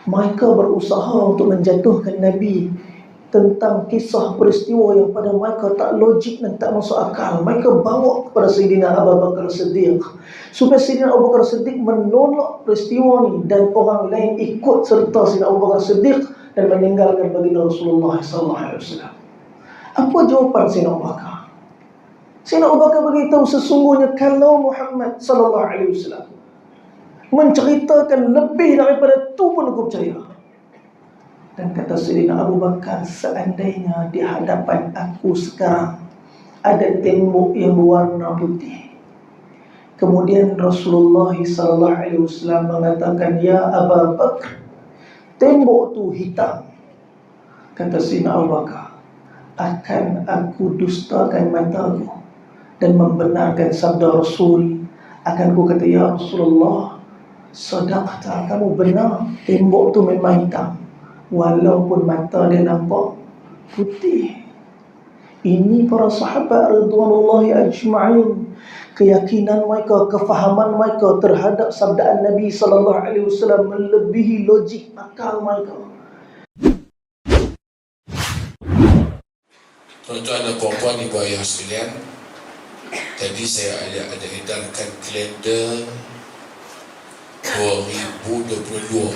Mereka berusaha untuk menjatuhkan Nabi tentang kisah peristiwa yang pada mereka tak logik dan tak masuk akal. Mereka bawa kepada Sayyidina Abu Bakar Siddiq supaya Sayyidina Abu Bakar Siddiq menolak peristiwa ni dan orang lain ikut serta Sayyidina Abu Bakar Siddiq dan meninggalkan baginda Rasulullah SAW. Apa jawapan Sayyidina Abu Bakar? Sayyidina Abu Bakar beritahu sesungguhnya kalau Muhammad SAW menceritakan lebih daripada itu pun aku percaya. Dan kata Sayyidina Abu Bakar, seandainya di hadapan aku sekarang ada tembok yang berwarna putih, kemudian Rasulullah SAW mengatakan, ya Abu Bakar, tembok tu hitam, kata Sayyidina Abu Bakar, akan aku dustakan mataku dan membenarkan sabda Rasul. Akan ku kata, ya Rasulullah, sadaqta, kamu benar, tembok tu memang hitam, walaupun mata dia nampak putih. Ini para sahabat radhiyallahu ajma'in, keyakinan mereka, kefahaman mereka terhadap sabdaan Nabi SAW melebihi logik akal mereka. Tuan-tuan dan puan-puan, ibu ayah sekalian, tadi saya ada edarkan kalender 2022.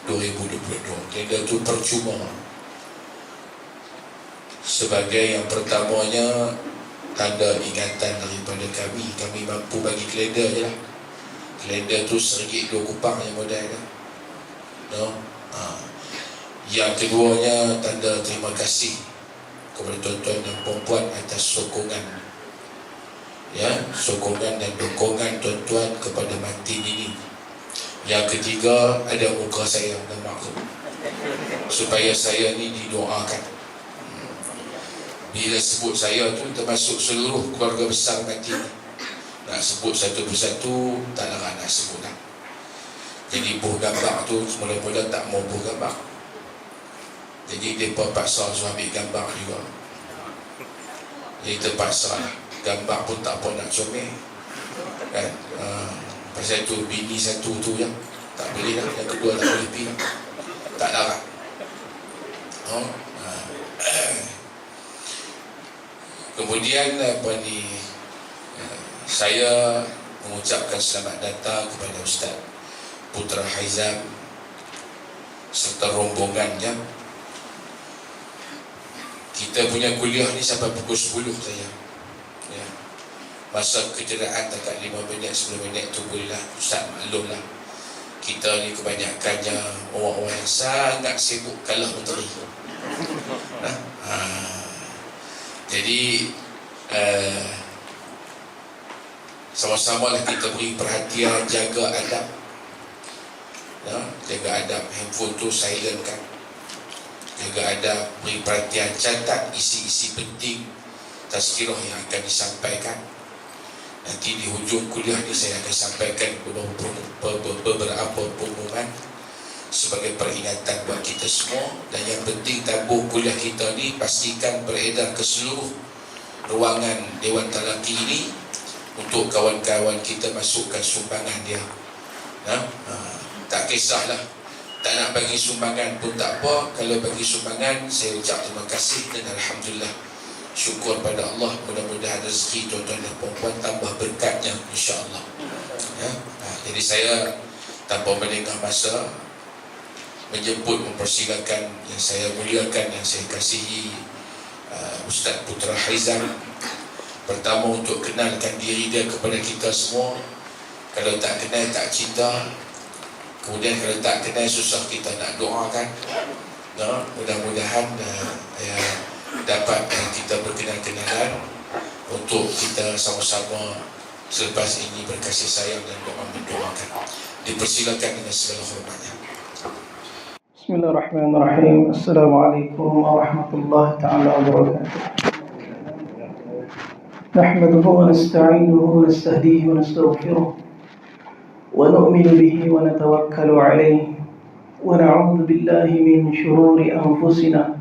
Kalender itu percuma. Sebagai yang pertamanya, tanda ingatan daripada kami mampu bagi kalender je lah. Kalender tu RM1.2 yang modal dah. No? Yang keduanya, tanda terima kasih kepada tuan-tuan dan puan-puan atas sokongan, ya, sokongan dan dukungan tuan-tuan kepada Matin ini. Yang ketiga, ada muka saya dan maklum supaya saya ni didoakan. Bila sebut saya tu termasuk seluruh keluarga besar Matin. Nak sebut satu persatu tak nak sebut lah. Jadi buh gambar tu mula-mula tak mau buh gambar. Jadi mereka paksa suruh ambil gambar juga. Jadi terpaksa lah. Gambar pun tak apa nak comel kan? Pasal tu bini satu tu je tak boleh lah. Yang kedua tak boleh pergi lah. Tak larat. Kemudian saya mengucapkan selamat datang kepada Ustaz Putra Haizam serta rombongannya. Kita punya kuliah ni sampai pukul 10 saja, ya. Masa kecederaan dekat 5 minit, 10 minit tu bolehlah. Ustaz maklumlah, kita ni kebanyakannya orang-orang yang sangat sibuk kalah menteri. Jadi sama-sama lah kita beri perhatian, jaga adab, ya, jaga adab. Handphone tu silent kan, jaga adab, beri perhatian, catat isi-isi penting tazkirah yang akan disampaikan. Nanti di hujung kuliah ni saya akan sampaikan beberapa pengumuman sebagai peringatan buat kita semua. Dan yang penting, tabung kuliah kita ni pastikan beredar ke seluruh ruangan Dewan Talaki ini untuk kawan-kawan kita masukkan sumbangan dia. Tak kisahlah, tak nak bagi sumbangan pun tak apa. Kalau bagi sumbangan, saya ucap terima kasih dan alhamdulillah, syukur pada Allah. Mudah-mudahan rezeki tuan-tuan dan puan-puan tambah berkatnya, insya-Allah. Ya? Jadi saya tanpa melengah masa menjemput, mempersilakan yang saya muliakan, yang saya kasihi, Ustaz Putra Haizam. Pertama, untuk kenalkan diri dia kepada kita semua. Kalau tak kenal tak cinta. Kemudian kalau tak kenal susah kita nak doakan. Mudah-mudahan dapat kita berkenan-kenalan untuk kita sama-sama selepas ini berkasih sayang dan doa mendoakan. Dipersilakan dengan segala hormatnya. Bismillahirrahmanirrahim. Assalamualaikum warahmatullahi ta'ala wabarakatuh. Nahmaduhu wa nasta'inuhu wa nastahdihi wa nastaghfiruh wa nu'minu bihi wa natawakkalu alayhi wa na'udzu billahi min shururi anfusina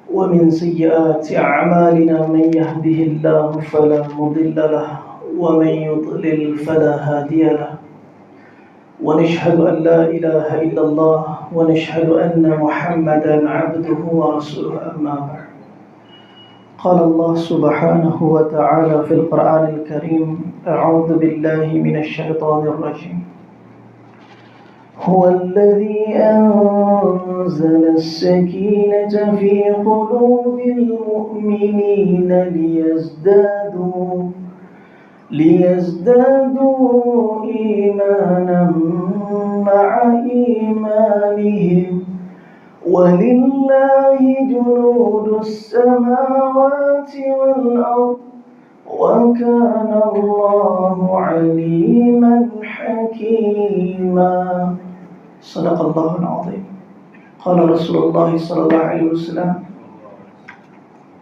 wa min sayyiati a'malina. Man yahdihillahu fala mudilla lahu wa man yudlil fala hadiya lahu. ونشهد أن لا إله إلا الله ونشهد أن محمدا عبده ورسوله أما بعد قال الله سبحانه وتعالى في القرآن الكريم أعوذ بالله من الشيطان الرجيم هو الذي أنزل السكينة في قلوب المؤمنين ليزدادوا إيمانا مع إيمانهم ولله جنود السماوات والأرض وكان الله عليما حكيما صدق الله العظيم قال رسول الله صلى الله عليه وسلم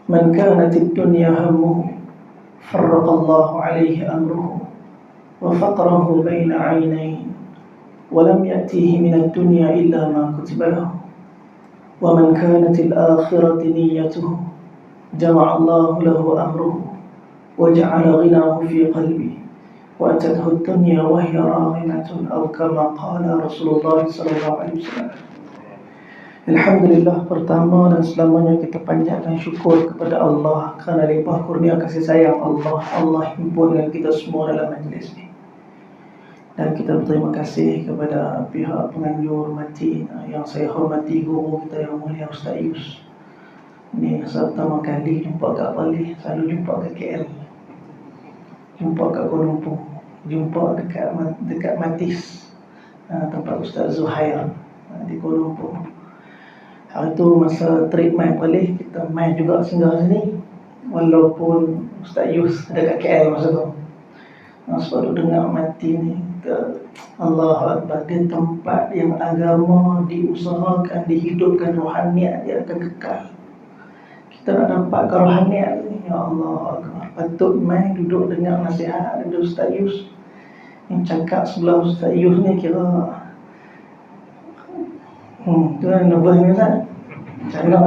من كانت الدنيا همه فرق الله عليه أمره وفقره بين عينيه ولم يأتيه من الدنيا إلا ما كتب له ومن كانت الآخرة نيته جمع الله له أمره وجعل غناه في قلبه وأتته الدنيا وهي راغمة أو كما قال رسول الله صلى الله عليه وسلم. Alhamdulillah, pertama dan selamanya kita panjatkan syukur kepada Allah kerana limpah kurnia kasih sayang Allah himpunkan kita semua dalam majlis ini. Dan kita berterima kasih kepada pihak penganjur Matin yang saya hormati, guru kita yang mulia Ustaz Yus. Ini pertama kali jumpa kat Bali, selalu jumpa kat KL, jumpa kat Kuala Lumpur, jumpa dekat Matis, tempat Ustaz Zuhair di Kuala Lumpur. Hari tu masa trip main balik, kita main juga singgah sini, walaupun Ustaz Yus ada kat KL masa tu. Sebab tu dengar mati ni, Allah Akbar, dia tempat yang agama diusahakan, dihidupkan, rohaniat dia akan kekal. Kita nak dapat kerohaniat ni, ya Allah Akbar, patut main duduk dengar nasihat dari Ustaz Yus. Yang cakap sebelah Ustaz Yus ni kira tu kan nervous ni kan? Cakap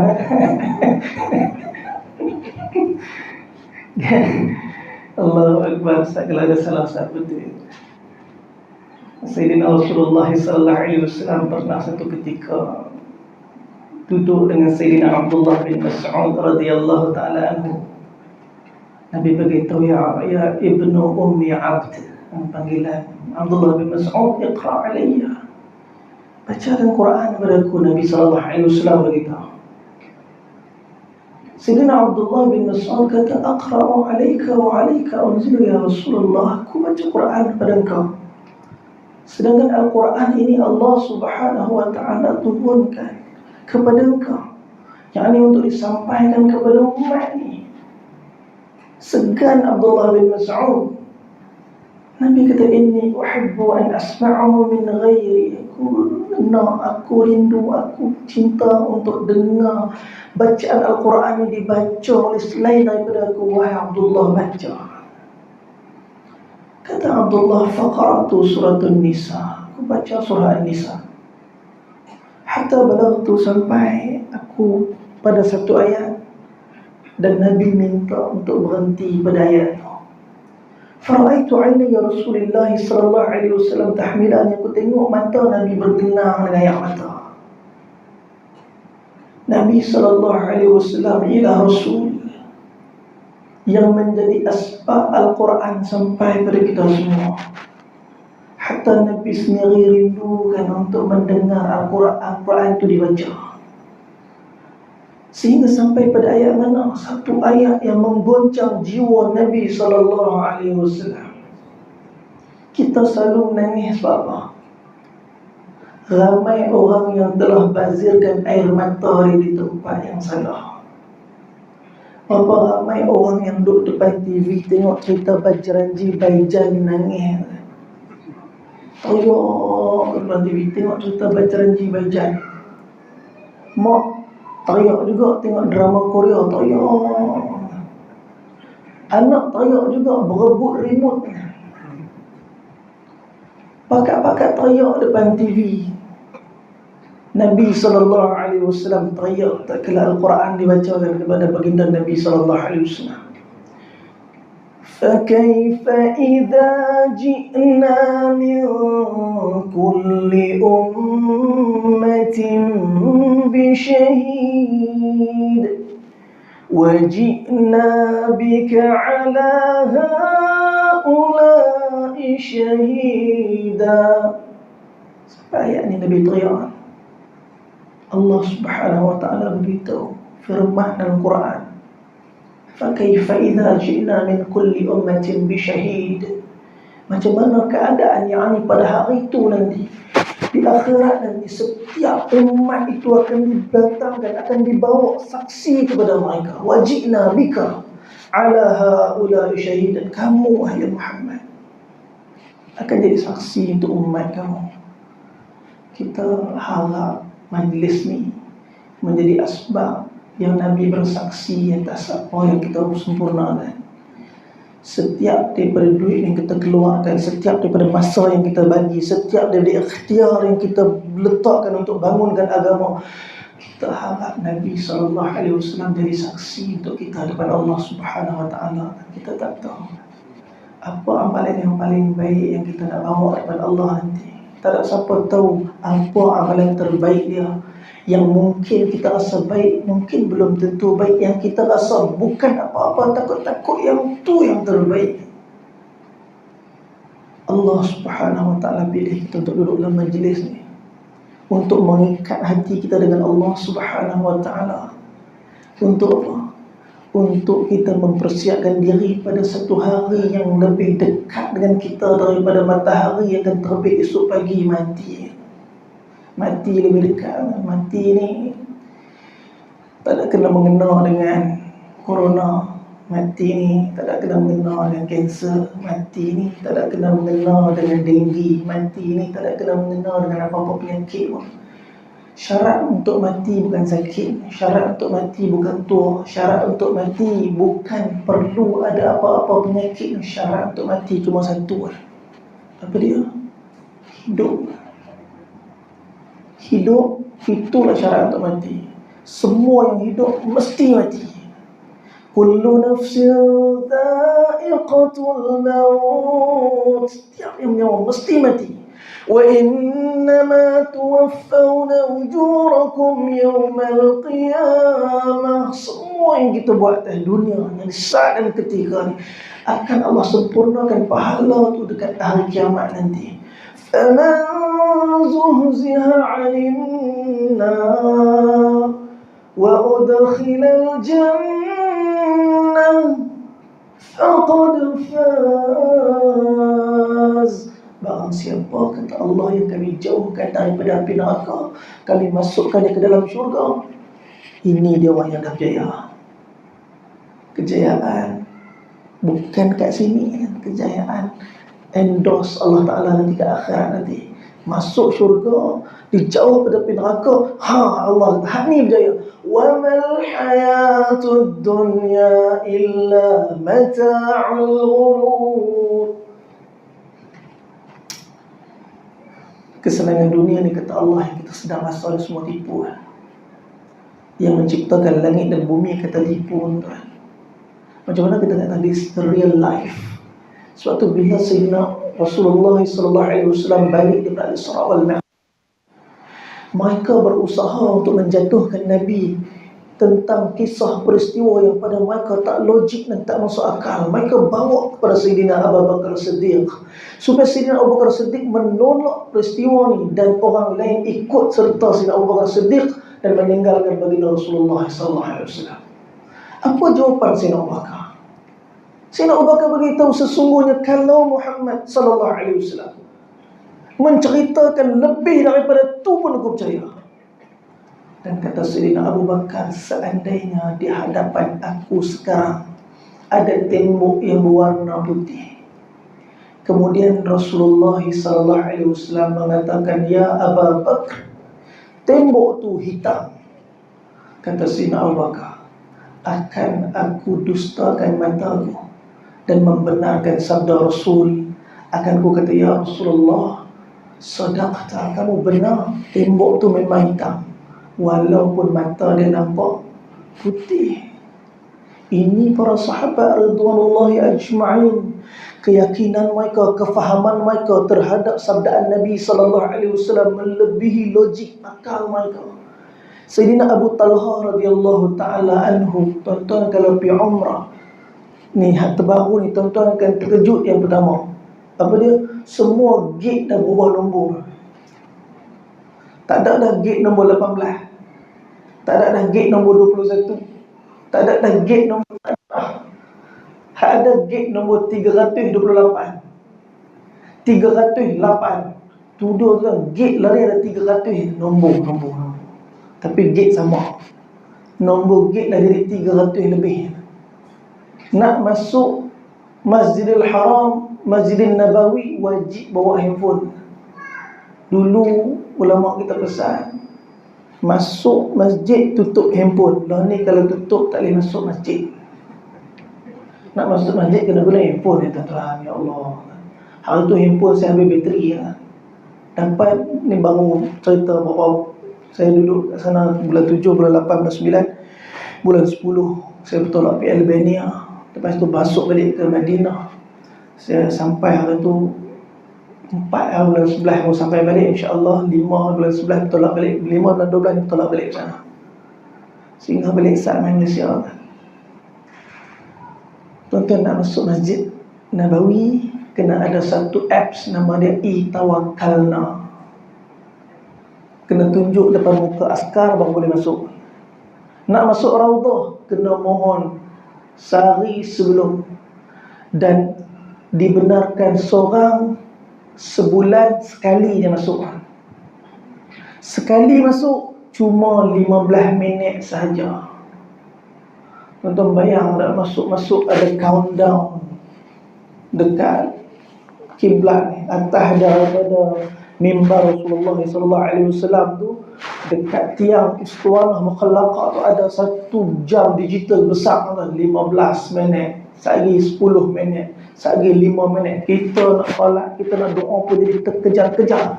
Allahu Akbar. Ustaz, kalau ada salah satu tu, Sayyidina Rasulullah sallallahu alaihi wasallam pernah satu ketika duduk dengan Sayyidina Abdullah bin Mas'ud radhiyallahu ta'ala anhu. Nabi beritahu, ya ibnu ummi abd, panggilan Abdullah bin Mas'ud, iqra' alayya, bacakan Quran kepadaku. Nabi sallallahu alaihi wasallam beritahu. Sayyidina Abdullah bin Mas'ud kata, aqra'u alayka wa alayka unzilu ya Rasulullah, aku baca Quran kepada engkau, sedangkan Al-Quran ini Allah subhanahu wa ta'ala turunkan kepada engkau, yakni untuk disampaikan kepada umat ni. Segan Abdullah bin Mas'ud. Nabi kata, inni uhibbu an asma'ahu min ghairi, aku rindu, aku cinta untuk dengar bacaan Al-Quran ini dibaca oleh selain daripada aku. Wahai Abdullah, baca. Kata Abdullah, faqara'tu suratun Nisa, aku baca surah An-Nisa, hatta balagtu, sampai aku pada satu ayat, dan Nabi minta untuk berhenti pada ayat itu. Fara'aitu 'ainaya Rasulullah sallallahu alaihi wasallam tahmilan, aku tengok mata Nabi bergenang dengan air mata. Nabi sallallahu alaihi wasallam ialah Rasul yang menjadi asbab Al-Quran sampai pada kita semua. Hatta Nabi sendiri rindukan untuk mendengar Al-Quran itu dibaca. Sehingga sampai pada ayat mana? Satu ayat yang menggoncang jiwa Nabi sallallahu alaihi wasallam. Kita selalu menangis sebab apa? Ramai orang yang telah bazirkan air mata di tempat yang salah. Berapa ramai orang yang duduk depan TV tengok cerita Bajranji Baijan nangis. Teriak depan TV tengok cerita Bajranji Baijan. Mak teriak juga tengok drama Korea, teriak. Anak teriak juga berebut remote. Pakat-pakat teriak depan TV. Nabi SAW teriak tak kala Al-Quran dibacakan kepada baginda Nabi SAW. فكيف إذا جئنا من كل أمة بشهيد وجئنا بك على هؤلاء شهيدا. Sampai ayat ini Nabi teriak. Allah Subhanahu wa taala beritahu firman dalam Quran, fakaifa idza ji'na min kulli ummatin bisyahid. Macam mana keadaan yang ani pada hari itu nanti, di akhirat nanti, setiap umat itu akan didatangkan, akan dibawa saksi kepada mereka. Wajibna bika ala haula'i syahid. Dan kamu wahai Muhammad akan jadi saksi untuk umat kamu. Kita harap majlis ni menjadi asbab yang Nabi bersaksi atas apa yang kita sempurnakan. Setiap daripada duit yang kita keluarkan, setiap daripada masa yang kita bagi, setiap daripada ikhtiar yang kita letakkan untuk bangunkan agama, kita harap Nabi SAW jadi saksi untuk kita depan Allah Subhanahu Wa Taala. Kita tak tahu apa amalan yang paling baik yang kita nak bawa depan Allah nanti. Tak ada siapa tahu apa amalan terbaik dia. Yang mungkin kita rasa baik, mungkin belum tentu baik. Yang kita rasa bukan apa-apa, takut-takut yang tu yang terbaik. Allah Subhanahu Wa Taala pilih kita untuk duduk dalam majlis ni, untuk mengikat hati kita dengan Allah Subhanahu Wa Taala. Untuk apa? Untuk kita mempersiapkan diri pada satu hari yang lebih dekat dengan kita daripada matahari yang akan terbit esok pagi. Mati lebih dekat. Mati ni tak ada kena mengena dengan corona. Mati ni tak ada kena mengena dengan kanser. Mati ni tak ada kena mengena dengan denggi. Mati ni tak ada kena mengena dengan apa-apa penyakit pun. Syarat untuk mati bukan sakit. Syarat untuk mati bukan tua. Syarat untuk mati bukan perlu ada apa-apa penyakit. Syarat untuk mati cuma satu. Apa dia? Hidup. Hidup itulah syarat untuk mati. Semua yang hidup mesti mati. Kullu nafsin dha'iqatul maut. Setiap yang menyawa mesti mati. Wa innama tuwaffawna ujurakum yawmal qiyamah. Semua yang kita buat di dunia, yang saat dan ketika ni, akan Allah sempurnakan pahala tu dekat hari kiamat nanti. Faman zuhziha 'anil nar wa udkhilal jannah faqad faz. Barang siapa, kata Allah, yang kami jauhkan daripada api neraka, kami masukkannya ke dalam syurga, ini dia orang yang dah berjaya. Kejayaan bukan kat sini. Kejayaan endorse Allah Ta'ala nanti ke akhirat nanti. Masuk syurga, dijauh pada api neraka. Allah, ni berjaya. Wa mal hayatud dunya illa mata'ul ghurur. Kesenangan dunia ni, kata Allah, yang kita sedang rasa semua tipu. Yang menciptakan langit dan bumi kata tipu. Macam mana kita kata this the real life? Suatu bila Sayyidina Rasulullah SAW balik daripada Isra wal Mi'raj, mereka berusaha untuk menjatuhkan Nabi tentang kisah peristiwa yang pada mereka tak logik dan tak masuk akal. Mereka bawa kepada Sayyidina Abu Bakar Siddiq, supaya Sayyidina Abu Bakar Siddiq menolak peristiwa ni dan orang lain ikut serta Sayyidina Abu Bakar Siddiq dan meninggalkan baginda Rasulullah SAW. Apa jawapan Sayyidina Abu Bakar? Sayyidina Abu Bakar beritahu, sesungguhnya kalau Muhammad SAW menceritakan lebih daripada tu pun aku percaya. Dan kata Sayyidina Abu Bakar, seandainya di hadapan aku sekarang ada tembok yang berwarna putih, kemudian Rasulullah SAW mengatakan, ya Abu Bakar, tembok tu hitam, kata Sayyidina Abu Bakar, akan aku dustakan mataku dan membenarkan sabda Rasul. Akan ku kata, ya Rasulullah, sadaqta, kamu benar, tembok tu memang hitam, walaupun mata dia nampak putih. Ini para sahabat radhiyallahu ajma'in, keyakinan mereka, kefahaman mereka terhadap sabdaan Nabi sallallahu alaihi wasallam melebihi logik akal mereka. Sayyidina Abu Talha radhiyallahu taala anhu, tuan-tuan kalau pergi umrah ni hak terbaru ni, tuan-tuan akan terkejut. Yang pertama, apa dia? Semua gate dah berubah nombor. Tak ada dah gate nombor 18, tak ada dah gate nombor 21, tak ada dah gate nombor, hak ada gate nombor 328. 308. Tuduh kan gate lari ada 300 nombor. Tapi gate sama. Nombor gate dah jadi 300 lebih. Nak masuk Masjidil Haram, Masjidil Nabawi, wajib bawa handphone. Dulu ulama kita pesan, masuk masjid tutup handphone. Lah ni kalau tutup tak boleh masuk masjid. Nak masuk masjid kena guna handphone, ya tuan-tuan. Ya Allah, hari tu handphone saya habis bateri ya. Dapat ni baru cerita bapak saya duduk kat sana bulan 7, bulan 8, bulan 9, bulan 10 saya bertolak pergi Albania. Lepas tu masuk balik ke Madinah. Saya sampai hari tu 4 bulan 11 baru sampai balik, insya-Allah 5 bulan 11 bertolak balik, 5 bulan 12 bertolak balik ke sana. Sehingga balik saat Malaysia. Tuan-tuan nak masuk Masjid Nabawi, kena ada satu apps nama dia e-Tawakkalna. Kena tunjuk depan muka askar baru boleh masuk. Nak masuk Raudhah kena mohon sehari sebelum, dan dibenarkan seorang sebulan sekali dia masuk. Sekali masuk cuma 15 minit sahaja. Tuan-tuan bayang tak, masuk ada countdown dekat kiblat ni, atas daripada mimbar Rasulullah sallallahu alaihi wasallam tu, dekat tiang istuanah mukhallaqah tu ada 1 jam digital besar kan, 15 minit, sehari 10 minit, sehari 5 minit. Kita nak solat, kita nak doa pun jadi terkejar-kejar.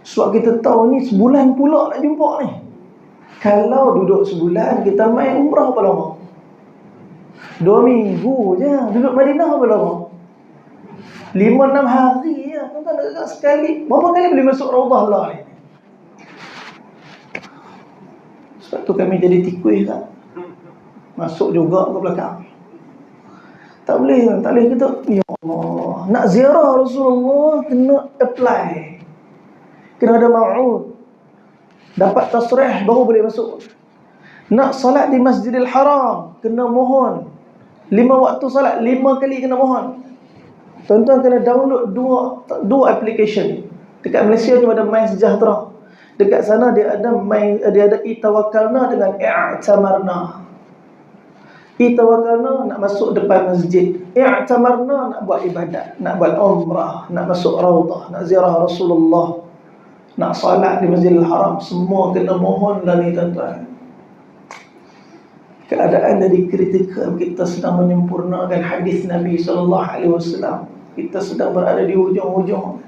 Sebab kita tahu ni sebulan pula nak jumpa ni. Kalau duduk sebulan, kita main umrah apa lama? 2 minggu je. Duduk Madinah apa lama? 5-6 hari je. Tuan-tuan nak dekat sekali. Berapa kali boleh masuk Raudhah lah ni? Sebab tu kami jadi tikus tak? Masuk juga ke belakang. Tak boleh kita. Ya Allah, nak ziarah Rasulullah kena apply, kena ada ma'ud, dapat tasrih baru boleh masuk. Nak salat di Masjidil Haram kena mohon 5 waktu salat, 5 kali kena mohon. Tuan-tuan kena download dua application. Dekat Malaysia tu ada My Sejahtera. Dekat sana dia ada e-Tawakkalna dengan i'tamarna. E-Tawakkalna nak masuk depan masjid, i'tamarna nak buat ibadat, nak buat umrah, nak masuk Raudhah, nak ziarah Rasulullah, nak salat di Masjidil Haram. Semua kena mohon lah ni tuan-tuan. Keadaan jadi kritikal. Kita sedang menyempurnakan hadis Nabi SAW. Kita sedang berada di hujung-hujung.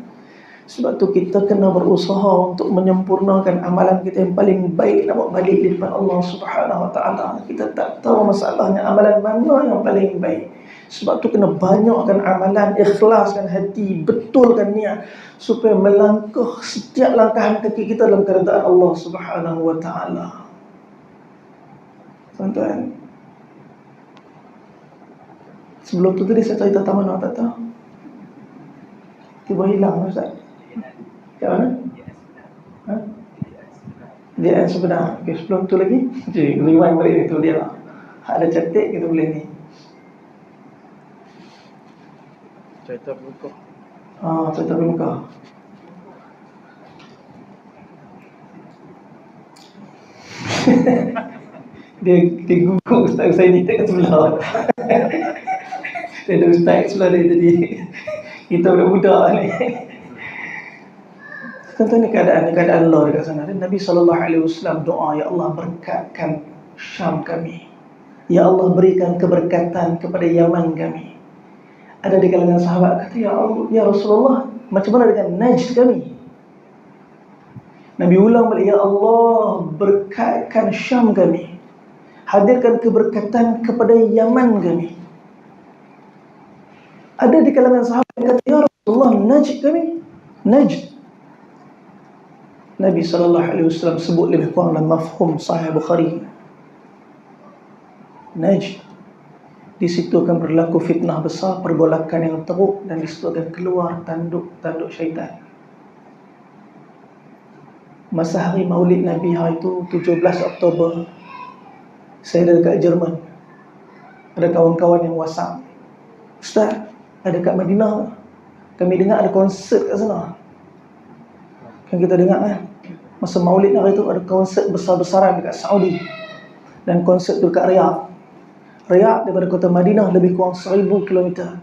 Sebab tu kita kena berusaha untuk menyempurnakan amalan kita yang paling baik, nak buat balik di depan Allah Subhanahu Wa Taala. Kita tak tahu masalahnya amalan mana yang paling baik. Sebab tu kena banyakkan amalan, ikhlaskan hati, betulkan niat, supaya melangkah setiap langkahan kaki kita dalam keredaan Allah Subhanahu Wa Taala. Tuan-tuan, sebelum tu tadi saya cerita taman awak tak tahu. Tiba hilang Ustaz. Kat mana? Ha? Dia sebenar. Okay, sebelum tu lagi, rewind balik itu dia lah. Ada cantik kita boleh ni. Cerita buku. Cerita buku. Dia gugup Ustaz Husaini dekat sebelah. Dia ada Ustaz sebelah dia tadi. Kita budak-budak ni. Tuan-tuan, ni keadaan Allah dekat sana. Dan Nabi SAW doa, Ya Allah berkatkan Syam kami, Ya Allah berikan keberkatan kepada Yaman kami. Ada di kalangan sahabat kata, Ya Allah, Ya Rasulullah, macam mana dengan Najd kami? Nabi ulang balik, Ya Allah berkatkan Syam kami. hadirkan keberkatan kepada Yaman kami. Ada di kalangan sahabat yang kata, ya Rasulullah, Najd kami. Najd. Nabi SAW sebut lebih kurang dalam mafhum Sahih Bukhari. Najd. Di situ akan berlaku fitnah besar, pergolakan yang teruk, dan di situ akan keluar tanduk-tanduk syaitan. Masa hari Maulid Nabi hari itu 17 Oktober, saya ada dekat Jerman. Ada kawan-kawan yang WhatsApp, Ustaz, ada kat Madinah, kami dengar ada konsert kat sana. Kan kita dengar kan, masa Maulid hari itu ada konsert besar-besaran dekat Saudi, dan konsert tu dekat Riyadh. Riyadh daripada kota Madinah lebih kurang 1000 km.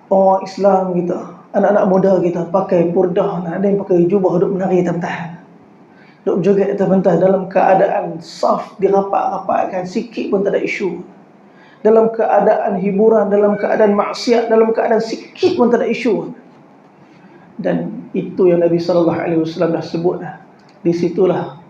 Orang Islam kita, anak-anak muda kita pakai purdah, ada yang pakai jubah, duduk menari atas-atas, duduk joget atas-atas dalam keadaan saf dirapat-rapatkan, sikit pun tak ada isu. Dalam keadaan hiburan, dalam keadaan maksiat, dalam keadaan sikit pun tak ada isu. Dan itu yang Nabi SAW dah sebut dah. Di situlah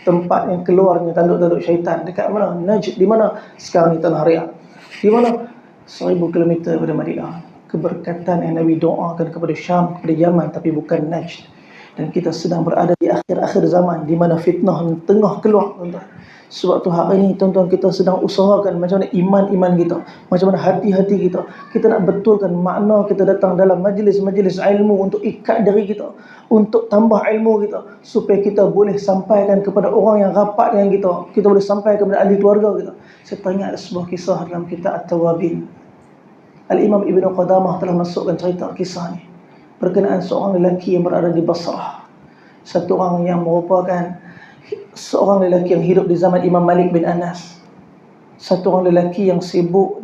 tempat yang keluarnya tanduk-tanduk syaitan. Dekat mana? Najd. Di mana? Sekarang ni tanah Riyadh. Di mana? 1000 km daripada Madinah. Keberkatan yang Nabi doakan kepada Syam, kepada Yaman, tapi bukan Najd. Dan kita sedang berada di akhir-akhir zaman, di mana fitnah tengah keluar, tuan-tuan. Sebab tu hari ini, tuan-tuan, kita sedang usahakan macam mana iman kita, macam mana hati-hati kita. Kita nak betulkan makna kita datang dalam majlis-majlis ilmu untuk ikat diri kita, untuk tambah ilmu kita, supaya kita boleh sampaikan kepada orang yang rapat dengan kita. Kita boleh sampaikan kepada ahli keluarga kita. Saya teringat ada sebuah kisah dalam kitab At-Tawabin. Al-Imam Ibn Qudamah telah masukkan cerita kisah ni berkenaan seorang lelaki yang berada di Basrah. Satu orang yang merupakan seorang lelaki yang hidup di zaman Imam Malik bin Anas. Satu orang lelaki yang sibuk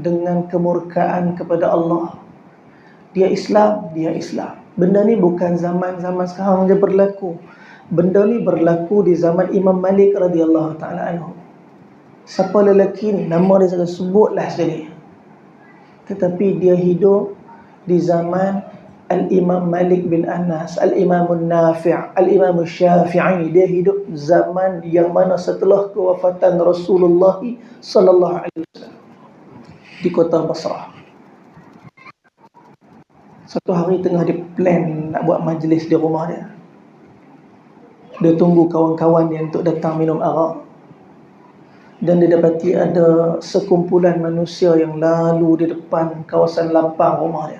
dengan kemurkaan kepada Allah. Dia Islam. Benda ni bukan zaman-zaman sekarang je berlaku. Benda ni berlaku di zaman Imam Malik radhiyallahu ta'ala anhu. Siapa lelaki ni? Nama dia saya sebutlah sekali. Tetapi dia hidup di zaman Al-Imam Malik bin Anas, Al-Imam Nafi', Al-Imam Syafi'i. Dia hidup zaman yang mana setelah kewafatan Rasulullah sallallahu alaihi wasallam di kota Basrah. Satu hari tengah dia plan nak buat majlis di rumah dia. Dia tunggu kawan-kawan dia untuk datang minum arak. Dan dia dapati ada sekumpulan manusia yang lalu di depan kawasan lapang rumah dia.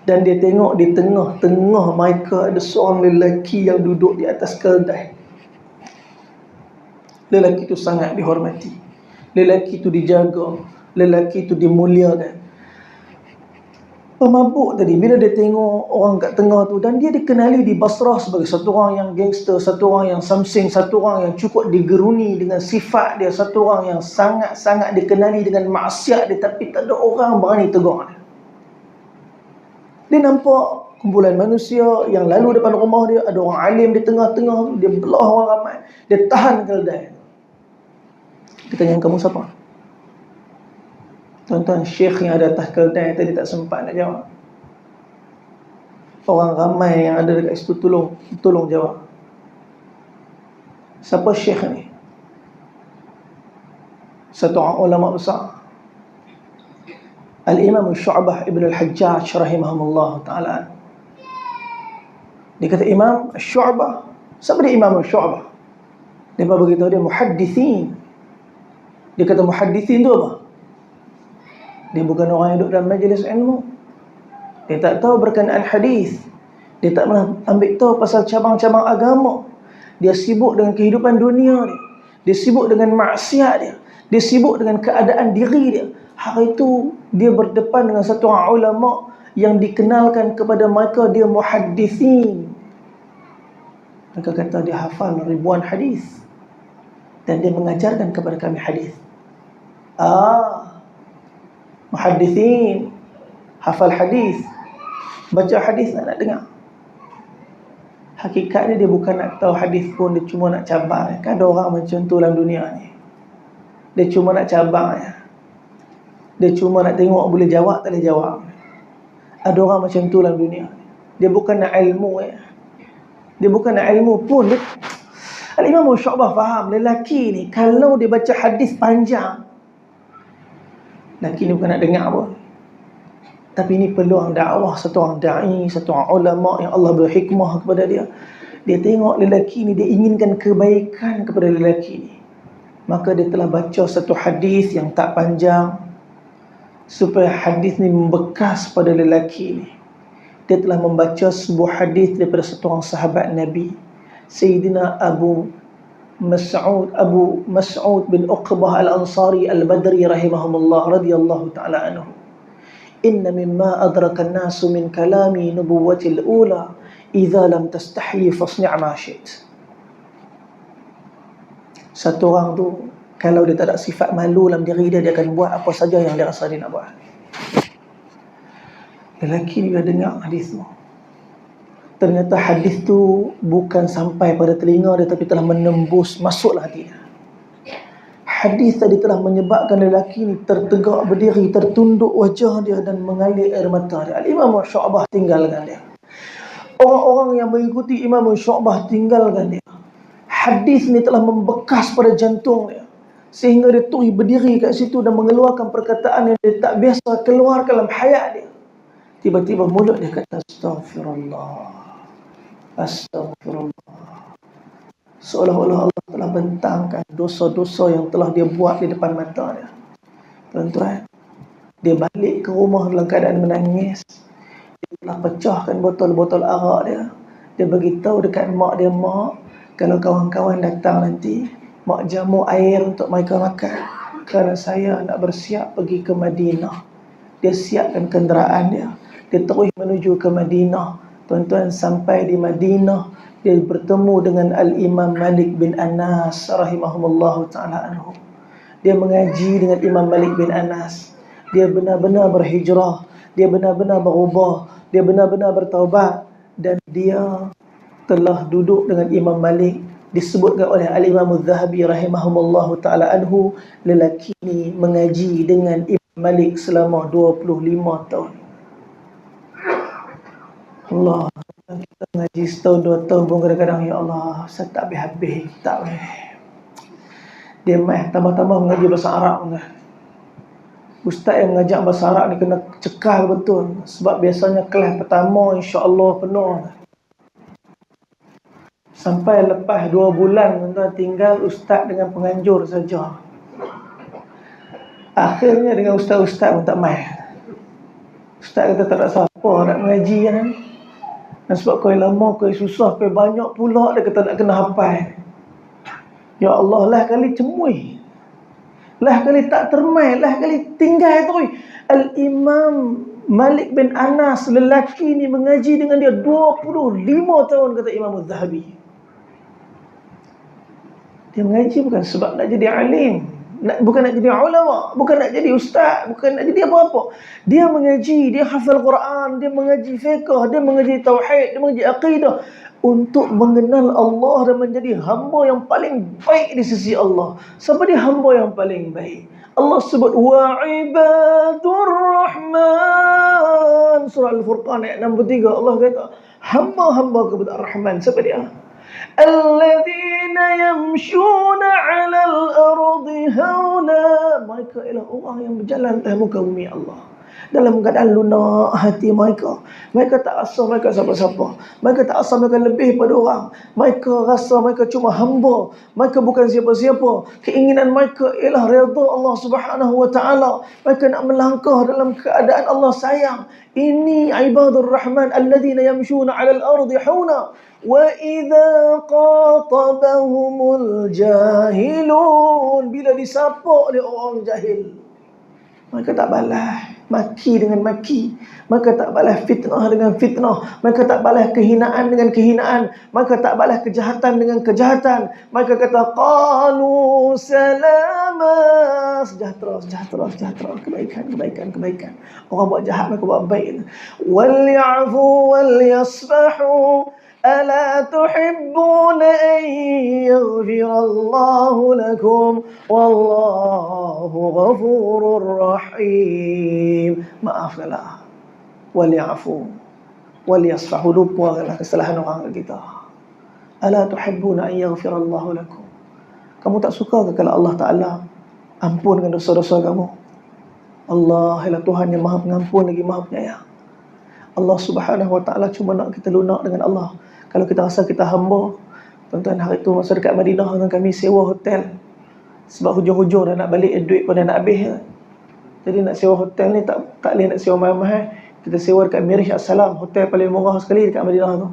Dan dia tengok di tengah-tengah mereka ada seorang lelaki yang duduk di atas keldai. Lelaki itu sangat dihormati, lelaki itu dijaga, lelaki itu dimuliakan. Pemabuk tadi, bila dia tengok orang kat tengah tu, dan dia dikenali di Basrah sebagai satu orang yang gangster, satu orang yang samsing, satu orang yang cukup digeruni dengan sifat dia, satu orang yang sangat-sangat dikenali dengan maksiat dia, tapi tak ada orang berani tegur dia. Dia nampak kumpulan manusia yang lalu depan rumah dia, ada orang alim di tengah-tengah, dia belah orang ramai, dia tahan keldai. Dia tanya, kamu siapa? Tuan-tuan, syekh yang ada atas keldai tadi tak sempat nak jawab. Orang ramai yang ada dekat situ tolong jawab. Siapa syekh ni? Satu ulama besar, Al-Imam Syu'bah Ibn Al-Hajjaj rahimahumullah ta'ala. Dia kata Imam Syu'bah. Siapa dia Imam Syu'bah? Dia beritahu dia muhaddithin. Dia kata muhaddithin tu apa? Dia bukan orang yang duduk dalam majlis ilmu. Dia tak tahu berkenaan hadis. Dia tak pernah ambil tahu pasal cabang-cabang agama. Dia sibuk dengan kehidupan dunia dia. Dia sibuk dengan maksiat dia. Dia sibuk dengan keadaan diri dia. Hari itu dia berdepan dengan satu orang ulama yang dikenalkan kepada mereka dia muhaddithin. Mereka kata dia hafal ribuan hadis dan dia mengajarkan kepada kami hadis. Muhaddithin, hafal hadis, baca hadis nak dengar. Hakikatnya dia bukan nak tahu hadis pun, dia cuma nak cabar. Kan ada orang macam tu dalam dunia ni. Dia cuma nak cabar ya. Dia cuma nak tengok boleh jawab tak boleh jawab. Ada orang macam tu dalam dunia. Dia bukan nak ilmu ya. Dia bukan ilmu pun. Al-Imam Syu'bah faham, lelaki ni kalau dia baca hadis panjang, lelaki ni bukan nak dengar pun. Tapi ini peluang dakwah satu orang da'i, satu orang ulama yang Allah beri hikmah kepada dia. Dia tengok lelaki ni, dia inginkan kebaikan kepada lelaki ni. Maka dia telah baca satu hadis yang tak panjang, supaya hadis ni membekas pada lelaki ni. Dia telah membaca sebuah hadis daripada satu orang sahabat Nabi, Sayyidina Abu Mas'ud bin Uqbah Al-Ansari Al-Badri rahimahumullah radhiyallahu ta'ala anhu. Inna mimma adraka an-nasu min kalami nubuwwatil ula idza lam tastahi fasni' ma syi't. Satu orang tu kalau dia tak ada sifat malu dalam diri dia, dia akan buat apa saja yang dia rasa dia nak buat. Lelaki ni dah dengar hadis tu. Ternyata hadis tu bukan sampai pada telinga dia, tapi telah menembus masuklah hati dia. Hadis tadi telah menyebabkan lelaki ni tertegak berdiri, tertunduk wajah dia dan mengalir air mata dia. Al-Imam Syu'bah tinggalkan dia. Orang-orang yang mengikuti Imam Syu'bah tinggalkan dia. Hadis ni telah membekas pada jantung dia, sehingga dia terus berdiri kat situ dan mengeluarkan perkataan yang dia tak biasa keluar dalam hayat dia. Tiba-tiba mulut dia kata Astaghfirullah, Astaghfirullah. Seolah-olah Allah telah bentangkan dosa-dosa yang telah dia buat di depan mata dia. Tuan-tuan, dia balik ke rumah dalam keadaan menangis. Dia telah pecahkan botol-botol arak dia. Dia beritahu dekat mak dia, mak, kalau kawan-kawan datang nanti, mak jamu air untuk mereka makan, kerana saya nak bersiap pergi ke Madinah. Dia siapkan kenderaan dia. Dia terus menuju ke Madinah. Tuan-tuan, sampai di Madinah, dia bertemu dengan Al-Imam Malik bin Anas rahimahumullah ta'ala anhu. Dia mengaji dengan Imam Malik bin Anas. Dia benar-benar berhijrah. Dia benar-benar berubah. Dia benar-benar bertaubat. Dan dia telah duduk dengan Imam Malik. Disebutkan oleh Al-Imam Az-Zahabi rahimahumullah ta'ala anhu, lelaki ni mengaji dengan Imam Malik selama 25 tahun. Allah, kita ngaji setahun 2 tahun pun kadang-kadang, ya Allah, saya tak habis-habis, tak boleh. Dia tambah-tambah mengaji bahasa Arab. Ustaz yang mengajak bahasa Arab ni kena cekal betul, sebab biasanya kelas pertama insya-Allah penuh. Sampai lepas 2 bulan, tuan-tuan, tinggal ustaz dengan penganjur saja. Akhirnya dengan ustaz-ustaz pun tak main. Ustaz kata tak ada siapa nak mengaji kan. Dan sebab kau lama, kau susah, kau banyak pula, dia kata nak kena hafal. Ya Allah, lah kali cemui, lah kali tak termai, lah kali tinggal tu. Al-Imam Malik bin Anas, lelaki ni mengaji dengan dia 25 tahun, kata Imam Az-Zahabi. Dia mengaji bukan sebab nak jadi alim, bukan nak jadi ulama, bukan nak jadi ustaz, bukan nak jadi apa-apa. Dia mengaji, dia hafal Quran, dia mengaji fiqh, dia mengaji tauhid, dia mengaji akidah, untuk mengenal Allah dan menjadi hamba yang paling baik di sisi Allah. Siapa dia hamba yang paling baik? Allah sebut wa ibadur rahman, surah Al-Furqan ayat 63. Allah kata hamba-hamba kepada Ar-Rahman. Siapa dia? Alladzina yamshuna 'alal ardi hauna. Mereka ialah orang yang berjalan atas muka bumi Allah dalam keadaan lunak hati mereka. Mereka tak rasa mereka siapa-siapa. Mereka tak rasa mereka lebih pada orang. Mereka rasa mereka cuma hamba. Mereka bukan siapa-siapa. Keinginan mereka ialah redha Allah Subhanahu wa taala. Mereka nak melangkah dalam keadaan Allah sayang. Ini ibadur rahman alladzina yamshuna 'alal ardi hauna wa idza qatabahumul jahilun. Bila disapa oleh orang jahil, mereka tak balas maki dengan maki, mereka tak balas fitnah dengan fitnah, mereka tak balas kehinaan dengan kehinaan, mereka tak balas kejahatan dengan kejahatan. Mereka kata qalu salama, sejahtera, sejahtera, sejahtera, kebaikan, kebaikan, kebaikan. Orang buat jahat mereka buat baik. Wal ya'fu wal yasfahu ألا تحبون أن يغفر الله لكم والله غفور رحيم. Maafkanlah, wal ya'fu wal yasfahu, lupakanlah kesalahan orang kita. Ala tuhibbuna an yaghfirallahu lakum. Kamu tak suka ke kalau Allah Ta'ala ampunkan dosa-dosa kamu? Allah ialah Tuhan yang maha pengampun lagi maha penyayang. Allah Subhanahu Wa Ta'ala cuma nak kita lunak dengan Allah. Kalau kita rasa kita hamba, tuan-tuan, hari tu masa dekat Madinah, kami sewa hotel. Sebab hujung-hujung dah nak balik, duit pun dah nak habis. Jadi nak sewa hotel ni tak boleh nak sewa mahal-mahal. Kita sewa dekat Mirih As-Salam, hotel paling murah sekali dekat Madinah tu.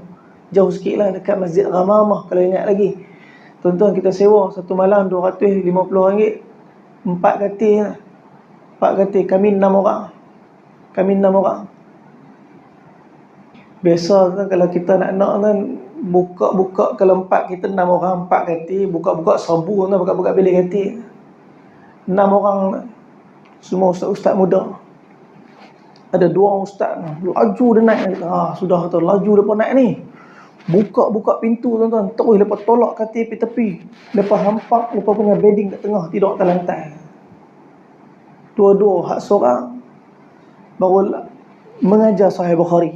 Jauh sikit lah, dekat Masjid Ghamamah kalau ingat lagi. Tuan-tuan, kita sewa satu malam RM250, 4 katil lah. 4 katil, kami 6 orang. Biasa kan kalau kita nak kan, buka kalau 4 kita 6 orang, 4 katil, buka sabu kan, buka bilik katil. 6 orang, semua ustaz-ustaz muda. Ada 2 orang ustaz, laju dia naik. Sudah tu, laju depa naik ni. Buka pintu tuan-tuan, terus lepas tolak katil pergi tepi. Lepas hampak, lepas punya bedding kat tengah, tidur atas lantai. Dua-dua hak seorang baru mengajar Sahih Bukhari.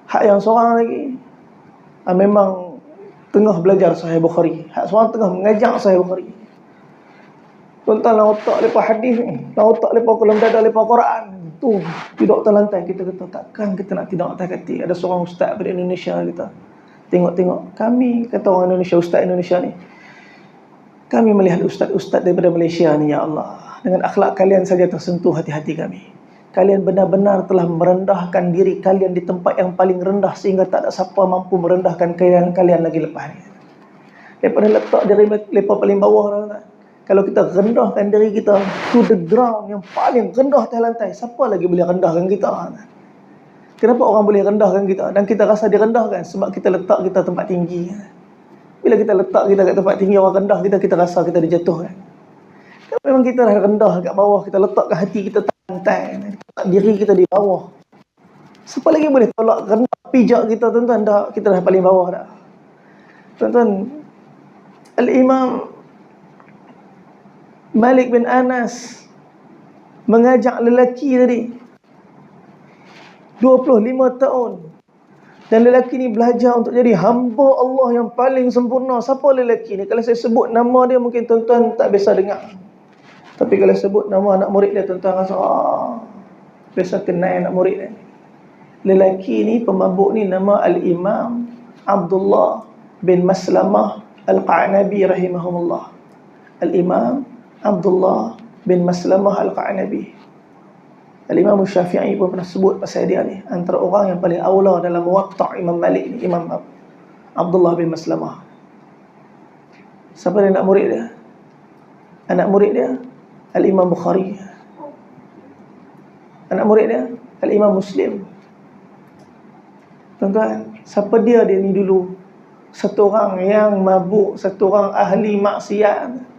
Hak yang seorang lagi memang tengah belajar Sahih Bukhari. Hak seorang tengah mengajar Sahih Bukhari. Tuan-tuan, lah otak lepas hadis ni, lah otak lepas kolam dada lepas Quran tu, tidur atas lantai. Kita kata takkan kita nak tidur atas katil. Ada seorang ustaz dari Indonesia kita. Tengok kami, kata orang Indonesia, ustaz Indonesia ni, kami melihat ustaz-ustaz daripada Malaysia ni, ya Allah, dengan akhlak kalian saja tersentuh hati-hati kami. Kalian benar-benar telah merendahkan diri kalian di tempat yang paling rendah, sehingga tak ada siapa mampu merendahkan kalian lagi lepas ni. Lepas ni letak diri lepas paling bawah lah. Kalau kita rendahkan diri kita to the ground, yang paling rendah atas lantai, siapa lagi boleh rendahkan kita? Kenapa orang boleh rendahkan kita? Dan kita rasa direndahkan sebab kita letak kita tempat tinggi. Bila kita letak kita kat tempat tinggi, orang rendah kita, kita rasa kita dijatuhkan. Kalau memang kita dah rendah kat bawah, kita letakkan hati kita lantai, letak diri kita di bawah, siapa lagi boleh tolak rendah pijak kita, tuan-tuan? Kita dah paling bawah dah. Tuan-tuan, Al-Imam Malik bin Anas mengajak lelaki tadi 25 tahun, dan lelaki ni belajar untuk jadi hamba Allah yang paling sempurna. Siapa lelaki ni? Kalau saya sebut nama dia, mungkin tuan-tuan tak biasa dengar. Tapi kalau sebut nama anak murid dia, tuan-tuan rasa biasa kenal anak murid dia. Lelaki ni, pemabuk ni, nama Al-Imam Abdullah bin Maslamah Al-Qa'nabi rahimahumullah. Al-Imam Abdullah bin Maslamah Al-Qa'nabi. Al-Imam Syafi'i pun pernah sebut pasal dia ni, antara orang yang paling aula dalam Muwatta' Imam Malik ni, Imam Abdullah bin Maslamah. Siapa dia anak murid dia? Anak murid dia Al-Imam Bukhari. Anak murid dia Al-Imam Muslim. Tuan-tuan, siapa dia ni dulu? Satu orang yang mabuk, satu orang ahli maksiat.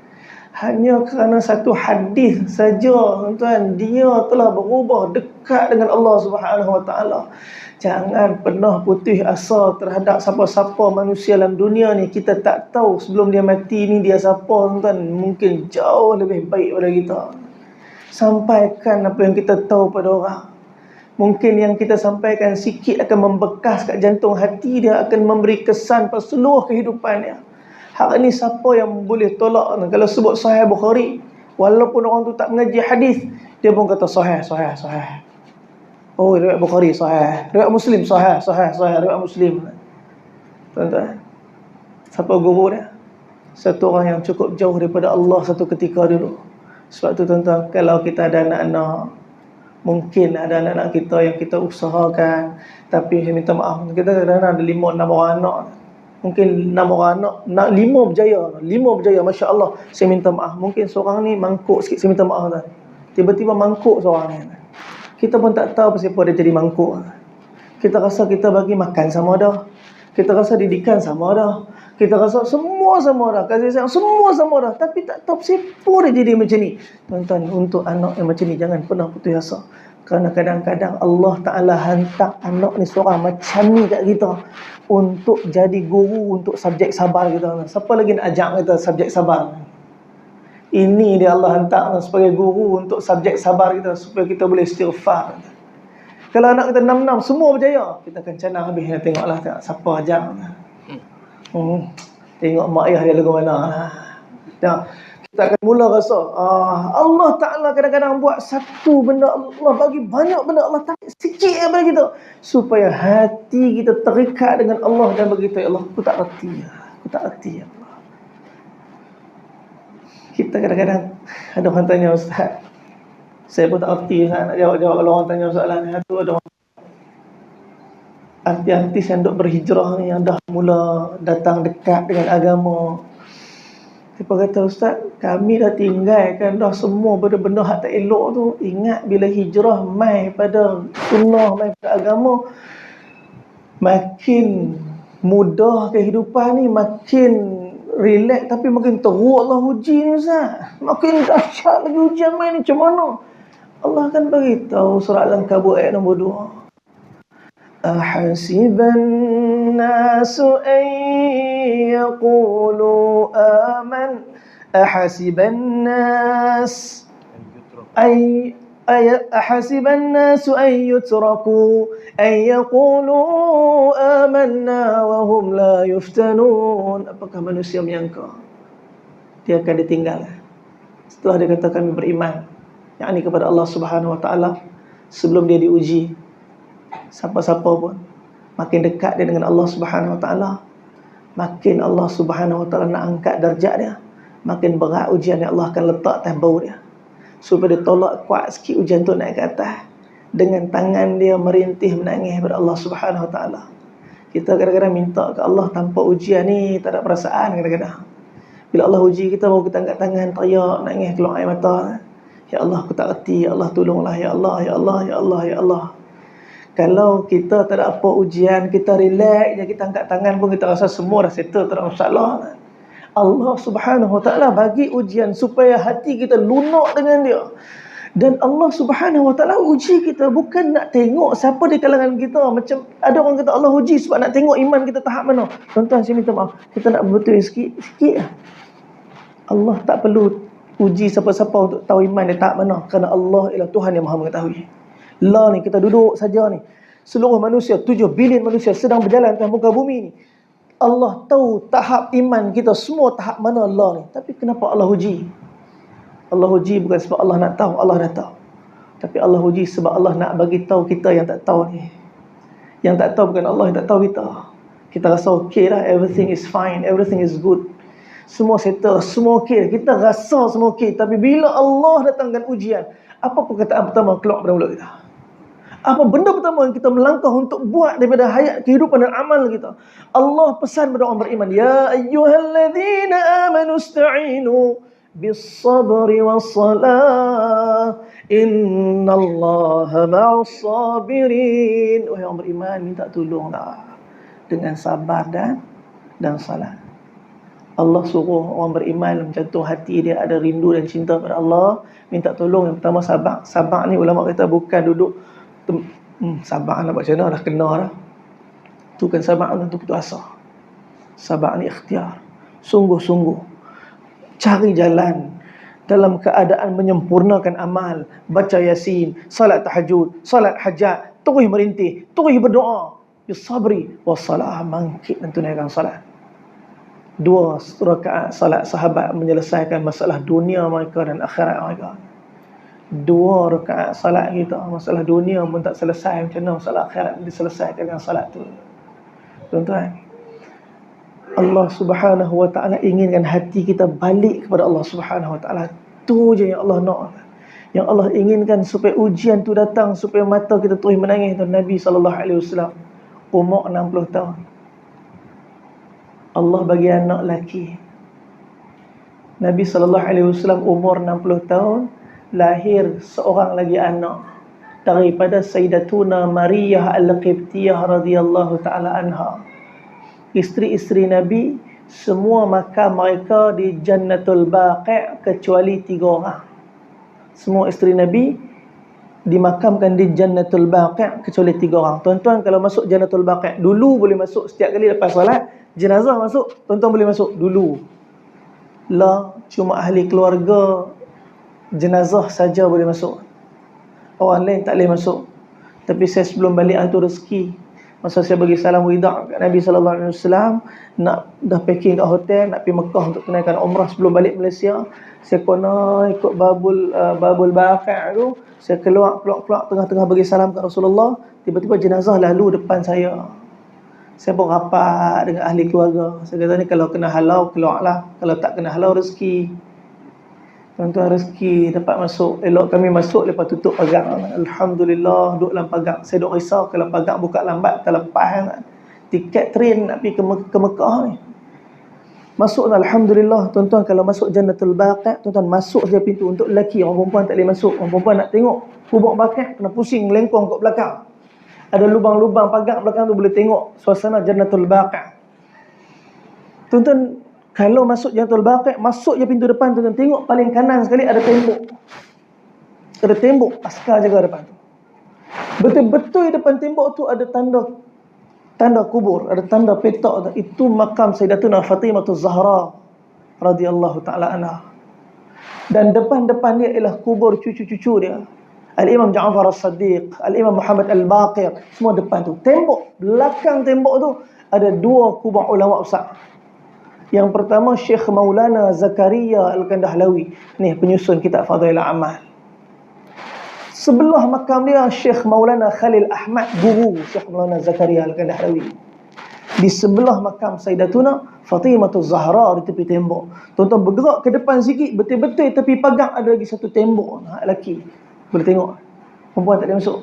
Hanya kerana satu hadis saja, tuan-tuan, dia telah berubah dekat dengan Allah Subhanahu Wa Ta'ala. Jangan pernah putih asa terhadap siapa-siapa manusia dalam dunia ni. Kita tak tahu sebelum dia mati ni dia siapa, tuan-tuan. Mungkin jauh lebih baik pada kita. Sampaikan apa yang kita tahu pada orang. Mungkin yang kita sampaikan sikit akan membekas kat jantung hati dia, akan memberi kesan pada seluruh kehidupannya. Hari ni siapa yang boleh tolak? Kalau sebut Sahih Bukhari, walaupun orang tu tak mengaji hadis, dia pun kata sahih. Oh, riwayat Bukhari sahih. Riwayat Muslim sahih. Riwayat Muslim. Tuan-tuan, siapa guru dia? Satu orang yang cukup jauh daripada Allah satu ketika dulu. Sebab tu tuan-tuan, kalau kita ada anak-anak, mungkin ada anak-anak kita yang kita usahakan, tapi saya minta maaf, kita kadang-kadang ada 5-6 orang anak. Mungkin 6 orang anak, 5 berjaya, Masya Allah. Saya minta maaf, mungkin seorang ni mangkuk sikit, saya minta maaf tuan. Tiba-tiba mangkuk seorang ni. Kita pun tak tahu pasal apa dia jadi mangkuk. Kita rasa kita bagi makan sama dah, kita rasa didikan sama dah, kita rasa semua sama dah, kasih sayang semua sama dah, tapi tak tahu siapa dia jadi macam ni. Tuan-tuan, untuk anak yang macam ni jangan pernah putus asa. Kerana kadang-kadang Allah Ta'ala hantar anak ni seorang macam ni kat kita untuk jadi guru untuk subjek sabar kita. Siapa lagi nak ajak kita subjek sabar? Ini dia Allah hantar sebagai guru untuk subjek sabar kita, supaya kita boleh istighfar. Kalau anak kita 6-6 semua berjaya, kita akan canang habis. Tengoklah siapa ajak. Tengok mak ayah dia lagu mana. Nah, kita akan mula rasa Allah Ta'ala kadang-kadang buat satu benda, Allah bagi banyak benda, Allah tarik sikit daripada kita supaya hati kita terikat dengan Allah dan berkata, ya Allah, aku tak reti, ya Allah. Kita kadang-kadang ada orang tanya, Ustaz, saya pun tak reti nak jawab kalau orang tanya soalan ni. Ada orang artis-artis yang duk berhijrah ni, yang dah mula datang dekat dengan agama. Dia kata, Ustaz, kami dah tinggalkan dah semua benda-benda hak tak elok tu. Ingat bila hijrah mai pada sunnah, mai pada agama, makin mudah kehidupan ni, makin relax, tapi makin teruk Allah uji ni, Ustaz. Makin dahsyat lagi ujian main ni, macam mana? Allah akan beritahu surah Al-Ankabut ayat nombor 2. Ahasiban nasu an yaqulu aman ahasiban nas ahasiban nasu an yutraku an yaqulu amanna wa hum la yuftanun. Apakah manusia menyangka dia akan ditinggal setelah dia katakan beriman, yakni kepada Allah Subhanahu wa taala, sebelum dia diuji? Siapa-siapa pun makin dekat dia dengan Allah Subhanahu wa taala, makin Allah Subhanahu wa taala nak angkat darjat dia, makin berat ujian yang Allah akan letak atas bau dia, supaya dia tolak kuat sikit ujian tu naik ke atas. Dengan tangan dia merintih menangis kepada Allah Subhanahu wa taala. Kita kadang-kadang minta ke Allah tanpa ujian ni, tak ada perasaan kadang-kadang. Bila Allah uji kita, baru kita angkat tangan, teriak, nangis, keluar air mata. Ya Allah, aku tak reti, ya Allah tolonglah, ya Allah, ya Allah, ya Allah, ya Allah. Kalau kita tak ada apa ujian, kita relax je, kita angkat tangan pun kita rasa semua dah settle, tak ada masalah. Allah Subhanahu wa taala bagi ujian supaya hati kita lunak dengan dia. Dan Allah Subhanahu wa taala uji kita bukan nak tengok siapa di kalangan kita. Macam ada orang kata Allah uji sebab nak tengok iman kita tahap mana. Tuan-tuan, saya minta maaf, kita nak betul sikit. Allah tak perlu uji siapa-siapa untuk tahu iman dia tahap mana, kerana Allah ialah Tuhan yang Maha mengetahui. La ni kita duduk saja ni, seluruh manusia, 7 bilion manusia sedang berjalan atas muka bumi ni. Allah tahu tahap iman kita semua tahap mana la ni. Tapi kenapa Allah uji? Allah uji bukan sebab Allah nak tahu, Allah dah tahu. Tapi Allah uji sebab Allah nak bagi tahu kita yang tak tahu ni. Yang tak tahu bukan Allah yang tak tahu kita. Kita rasa okey dah, everything is fine, everything is good, semua settle, semua okey, kita rasa semua okey. Tapi bila Allah datangkan ujian, apa perkataan pertama keluar pada mulut kita? Apa benda pertama yang kita melangkah untuk buat daripada hayat kehidupan dan amal kita? Allah pesan pada orang beriman, ya ayyuhalladzina amanu ista'inu bis-sabri was-salah innallaha ma'as sabirin. Wahai orang beriman, minta tolonglah dengan sabar dan salat. Allah suruh orang beriman mencantum hati dia ada rindu dan cinta pada Allah, minta tolong. Yang pertama sabar. Sabar ni ulama kata bukan duduk sabar nak buat macam mana, dah kena dah. Tu kan sabar tu putus asa. Sabar ni ikhtiar, sungguh-sungguh cari jalan dalam keadaan menyempurnakan amal, baca yasin, salat tahajud, salat hajat, terus merintih, terus berdoa, bisabri wassalah, bangkit dan tunaikan salat. 2 rakaat salat sahabat menyelesaikan masalah dunia mereka dan akhirat mereka. 2 rakaat salat kita, masalah dunia pun tak selesai, macam mana masalah akhirat diselesaikan dengan salat tu? Tuan-tuan, Allah Subhanahu wa taala inginkan hati kita balik kepada Allah Subhanahu wa taala. Tu je yang Allah nak. Yang Allah inginkan supaya ujian tu datang, supaya mata kita terus menangis. Nabi SAW umur 60 tahun, Allah bagi anak lelaki. Nabi SAW umur 60 tahun, lahir seorang lagi anak daripada Sayyidatuna Maryah Al-Qibtiyah radhiyallahu ta'ala anha. Isteri-isteri Nabi semua makam mereka di Jannatul Baqi' kecuali 3 orang. Semua isteri Nabi dimakamkan di Jannatul Baqi' kecuali 3 orang. Tuan-tuan, kalau masuk Jannatul Baqi' dulu boleh masuk, setiap kali lepas solat jenazah masuk, tuan-tuan boleh masuk dulu. La, cuma ahli keluarga jenazah saja boleh masuk, orang lain tak boleh masuk. Tapi saya sebelum balik tu rezeki, Masa saya bagi salam wida' kat Nabi sallallahu alaihi wasallam, nak dah packing kat hotel, nak pergi Mekah untuk tunaikan umrah sebelum balik Malaysia, saya kena ikut babul baqi' tu, saya keluar tengah-tengah bagi salam kat Rasulullah, tiba-tiba jenazah lalu depan saya. Saya pun rapat dengan ahli keluarga. Saya kata ni kalau kena halau keluarlah, kalau tak kena halau rezeki. Tuan-tuan rezeki dapat masuk, elok kami masuk lepas tutup pagar. Alhamdulillah duduk dalam pagar. Saya duduk risau kalau pagar buka lambat terlepas tiket train nak pergi ke Mekah ni. Masuk alhamdulillah tuan-tuan, kalau masuk Jannatul Baqi', tuan-tuan masuk saja pintu untuk lelaki, orang perempuan tak boleh masuk. Orang perempuan nak tengok kubur Baqi' kena pusing melengkung kat belakang. Ada lubang-lubang pagar belakang tu boleh tengok suasana Jannatul Baqi'. Tuan-tuan kalau masuk Jannatul Baqi', masuk je pintu depan, tuan-tuan tengok paling kanan sekali ada tembok. Ada tembok, askar jaga depan tu. Betul-betul depan tembok tu ada tanda kubur, ada tanda petak. Itu makam Sayyidatuna Fatimah Zahra radhiyallahu taala anha. Dan depan-depan dia ialah kubur cucu-cucu dia. Al-Imam Ja'far As-Siddiq, Al-Imam Muhammad Al-Baqir, semua depan tu. Tembok, belakang tembok tu ada dua kubur ulama besar. Yang pertama Syekh Maulana Zakaria Al-Kandahlawi. Ni penyusun kitab Fadailah Amal. Sebelah makam dia Syekh Maulana Khalil Ahmad, guru Syekh Maulana Zakaria Al-Kandahlawi. Di sebelah makam Sayyidatuna Fatimah Zahra di tepi tembok. Tuan-tuan bergerak ke depan sikit, betul-betul tepi pagar ada lagi satu tembok. Lelaki boleh tengok, perempuan tak boleh masuk.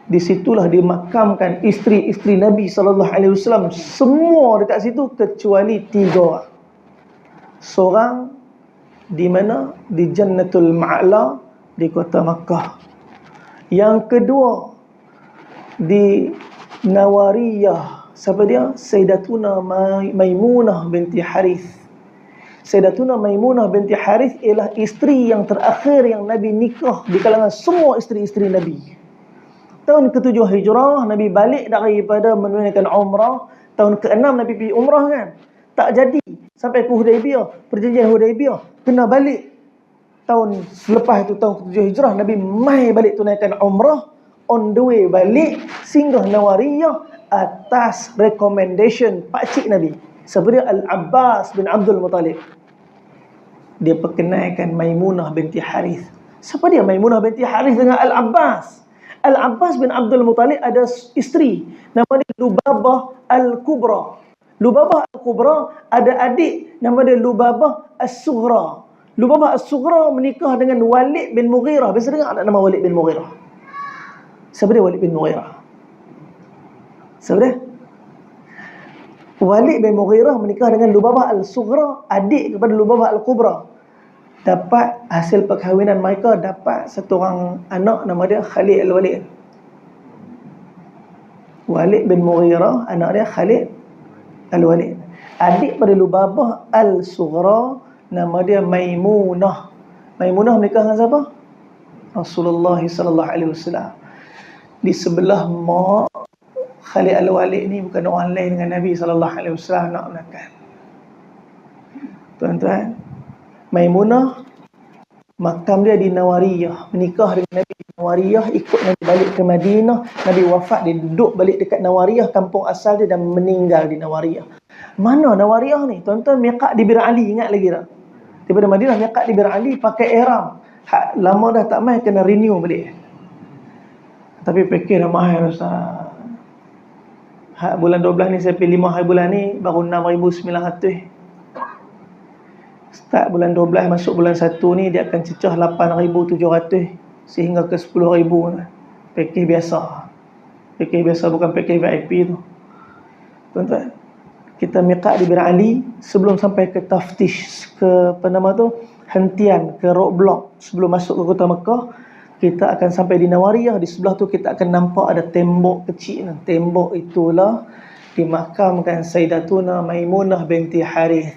Di situlah dimakamkan isteri-isteri Nabi sallallahu alaihi wasallam, semua dekat situ kecuali 3. Seorang di mana? Di Jannatul Ma'la di kota Makkah. Yang kedua di Nawariyah. Siapa dia? Sayyidatuna Maimunah binti Harith. Sayyidatuna Maimunah binti Harith ialah isteri yang terakhir yang Nabi nikah di kalangan semua isteri-isteri Nabi. Tahun ke-7 Hijrah, Nabi balik daripada menunaikan umrah. Tahun ke-6 Nabi pergi umrah kan. Tak jadi. Sampai ke Hudaibiyah. Perjanjian Hudaibiyah. Kena balik. Tahun selepas itu, tahun ke-7 Hijrah, Nabi mai balik tunaikan umrah. On the way balik, singgah Nawariyah atas recommendation pakcik Nabi. Siapa dia? Al-Abbas bin Abdul Muttalib. Dia perkenalkan Maimunah binti Harith. Siapa dia Maimunah binti Harith dengan Al-Abbas? Al-Abbas bin Abdul Muttalib ada isteri, nama dia Lubabah Al-Kubra. Lubabah Al-Kubra ada adik, nama dia Lubabah As-Sughra. Lubabah As-Sughra menikah dengan Walid bin Mughirah. Biasa dengar tak nama Walid bin Mughirah? Siapa dia Walid bin Mughirah? Siapa dia? Walid bin Mughirah menikah dengan Lubabah Al-Sughra, adik kepada Lubabah Al-Kubra. Dapat hasil perkahwinan mereka, dapat satu orang anak nama dia Khalid Al-Walid. Walid bin Mughirah, anak dia Khalid Al-Walid. Adik pada Lubabah Al-Sughra, nama dia Maimunah. Maimunah menikah dengan siapa? Rasulullah sallallahu alaihi wasallam. Di sebelah mak Khalid Al-Walid ni bukan orang lain dengan Nabi sallallahu alaihi wasallam, nak menakan. Tuan-tuan, Maimunah makam dia di Nawariyah, menikah dengan Nabi di Nawariyah, ikut Nabi balik ke Madinah. Nabi wafat, dia duduk balik dekat Nawariyah, kampung asal dia, dan meninggal di Nawariyah. Mana Nawariyah ni? Tuan-tuan, miqat di Bir Ali, ingat lagi tak? Daripada Madinah miqat di Bir Ali pakai ihram. Lama dah tak mai, kena renew balik. Tapi fikir dah mahal Ustaz. Bulan 12 ni saya pilih 5 hari bulan ni baru 6,900. Start bulan 12 masuk bulan 1 ni dia akan cecah 8,700 sehingga ke 10,000. Pakej biasa. Pakej biasa, bukan pakej VIP tu. Tuan-tuan, kita miqat di Bir Ali sebelum sampai ke taftish, ke apa nama tu, hentian, ke roadblock sebelum masuk ke kota Mekah. Kita akan sampai di Nawariyah. Di sebelah tu kita akan nampak ada tembok kecil. Tembok itulah dimakamkan Sayyidatuna Maimunah binti Harith.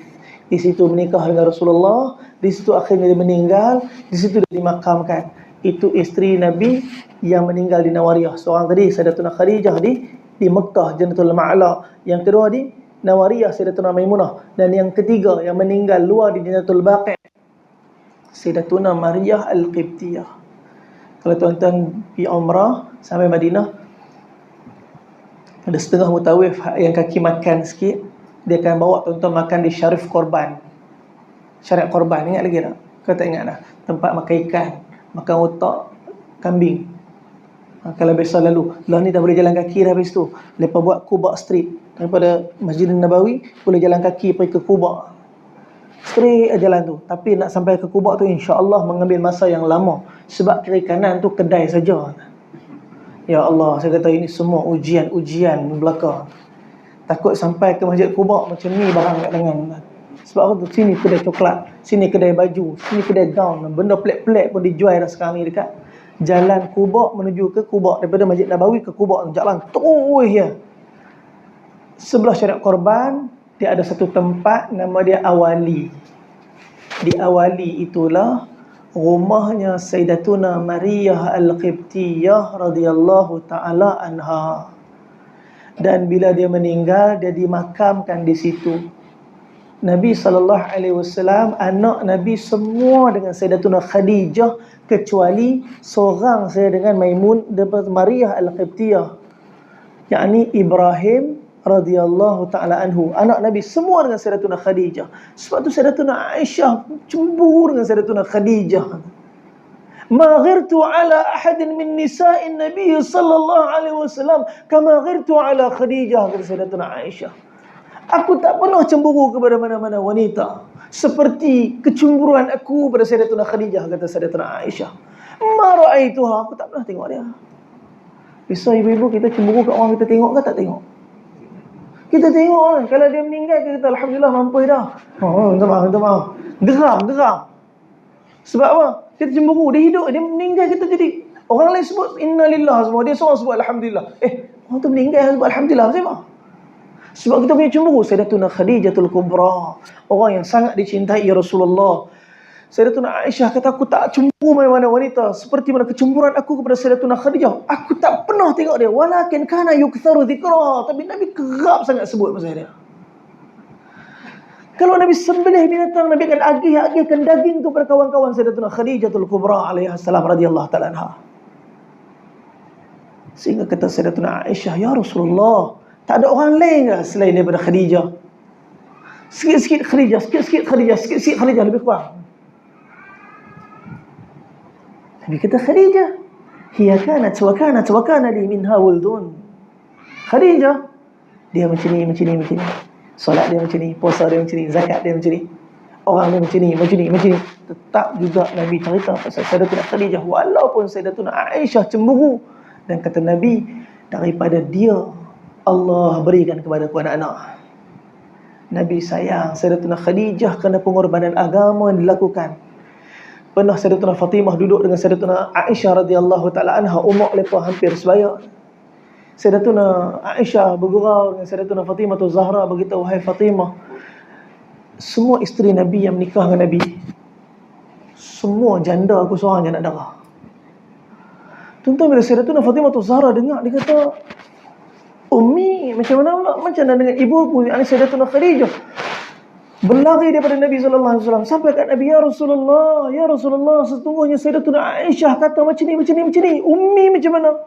Di situ menikah dengan Rasulullah. Di situ akhirnya dia meninggal. Di situ dia dimakamkan. Itu isteri Nabi yang meninggal di Nawariyah. Seorang tadi Sayyidatuna Khadijah di Mekah, Jannatul Ma'la. Yang kedua di Nawariyah, Sayyidatuna Maimunah. Dan yang ketiga yang meninggal luar di Jannatul Baqi', Sayyidatuna Maryah Al-Qibtiyah. Kalau tuan-tuan pergi umrah sampai Madinah, Ada setengah mutawif yang kaki makan sikit, dia akan bawa tuan-tuan makan di Syarif Korban. Syariat Korban, ingat lagi tak? Kau tak ingat dah? Tempat makan ikan, makan otak kambing. Kalau biasa lalu, lah ni dah boleh jalan kaki dah habis tu. Lepas buat Quba Street, daripada Masjid Nabawi boleh jalan kaki pergi ke Quba. Straight jalan tu. Tapi nak sampai ke Quba tu insya-Allah mengambil masa yang lama. Sebab kiri kanan tu kedai saja. Ya Allah, saya kata ini semua ujian-ujian belaka. Takut sampai ke Masjid Quba macam ni barang kat tangan. Sebab apa tu? Sini kedai coklat, sini kedai baju, sini kedai gown. Benda pelik-pelik pun dijual dah sekarang ni dekat jalan Quba menuju ke Quba. Daripada Masjid Nabawi ke Quba, jalan terus ya. Sebelah Syariat Korban, dia ada satu tempat nama dia Awali. Di Awali itulah rumahnya Sayyidatuna Maryah Al-Qibtiyah radhiyallahu taala anha. Dan bila dia meninggal, dia dimakamkan di situ. Nabi SAW, anak Nabi semua dengan Sayyidatuna Khadijah, kecuali seorang saya dengan Maryah Al-Qibtiyah, yakni Ibrahim radhiyallahu ta'ala anhu. Anak Nabi semua dengan Sayyidatuna Khadijah. Sebab tu Sayyidatuna Aisyah cemburu dengan Sayyidatuna Khadijah. Ma ghirtu ala ahadin min nisa'in Nabi sallallahu alaihi wasallam kama ghirtu ala Khadijah, kata Sayyidatuna Aisyah. Aku tak pernah cemburu kepada mana-mana wanita seperti kecemburuan aku pada Sayyidatuna Khadijah, kata Sayyidatuna Aisyah. Ma ra'aituha, aku tak pernah tengok dia. Bisa ibu-ibu kita cemburu kat orang kita tengok ke tak tengok? Kita tengok kan, kalau dia meninggal kita kata alhamdulillah mampu dah. Minta maaf. Geram. Sebab apa? Kita cemburu, dia hidup, dia meninggal kita jadi orang lain sebut innalillah semua, dia seorang sebut alhamdulillah. Orang tu meninggal sebut alhamdulillah macam mana? Sebab kita punya cemburu. Sayyidatuna Khadijatul Kubra, orang yang sangat dicintai Rasulullah. Sayyidatuna Aisyah kata, aku tak cemburu mana-mana wanita seperti mana kecemburuan aku kepada Sayyidatuna Khadijah. Aku tak pernah tengok dia. Walakin kana yuktharu dhikraha. Tapi Nabi kerap sangat sebut pasal dia. Kalau Nabi sembelih binatang, Nabi akan agih-agihkan daging tu pada kawan-kawan Sayyidatuna Khadijatul Kubra alaihissalam radhiyallahu ta'ala anha. Sehingga kata Sayyidatuna Aisyah, ya Rasulullah, tak ada orang lain ke selain daripada Khadijah? Sikit-sikit Khadijah, sikit-sikit Khadijah, sikit-sikit Khadijah, lebih kurang. Nabi kata Khadijah, hiya kanat wa kana li minha wuldun. Khadijah, dia macam ni. Solat dia macam ni, puasa dia macam ni, zakat dia macam ni. Orang dia macam ni. Tetap juga Nabi cerita pasal Sayyidatuna Khadijah walaupun Sayyidatuna Aisyah cemburu. Dan kata Nabi, daripada dia Allah berikan kepada aku anak-anak. Nabi sayang Sayyidatuna Khadijah kerana pengorbanan agama yang dilakukan. Pernah Sayyidatuna Fatimah duduk dengan Sayyidatuna Aisyah radhiyallahu ta'ala anha, umur mereka hampir sebaya. Sayyidatuna Aisyah bergurau dengan Sayyidatuna Fatimah tu Zahra, beritahu, wahai Fatimah, semua isteri Nabi yang menikah dengan Nabi, semua janda, aku seorang je nak darah. Tuan-tuan, bila Sayyidatuna Fatimah tu Zahra dengar, dia kata, Ummi, macam mana pula? Macam mana dengan ibuku, yakni Sayyidatuna Khadijah? Berlari daripada Nabi SAW sampai kat Nabi, ya Rasulullah, sesungguhnya Sayyidatuna Aisyah kata macam ni. Ummi macam mana?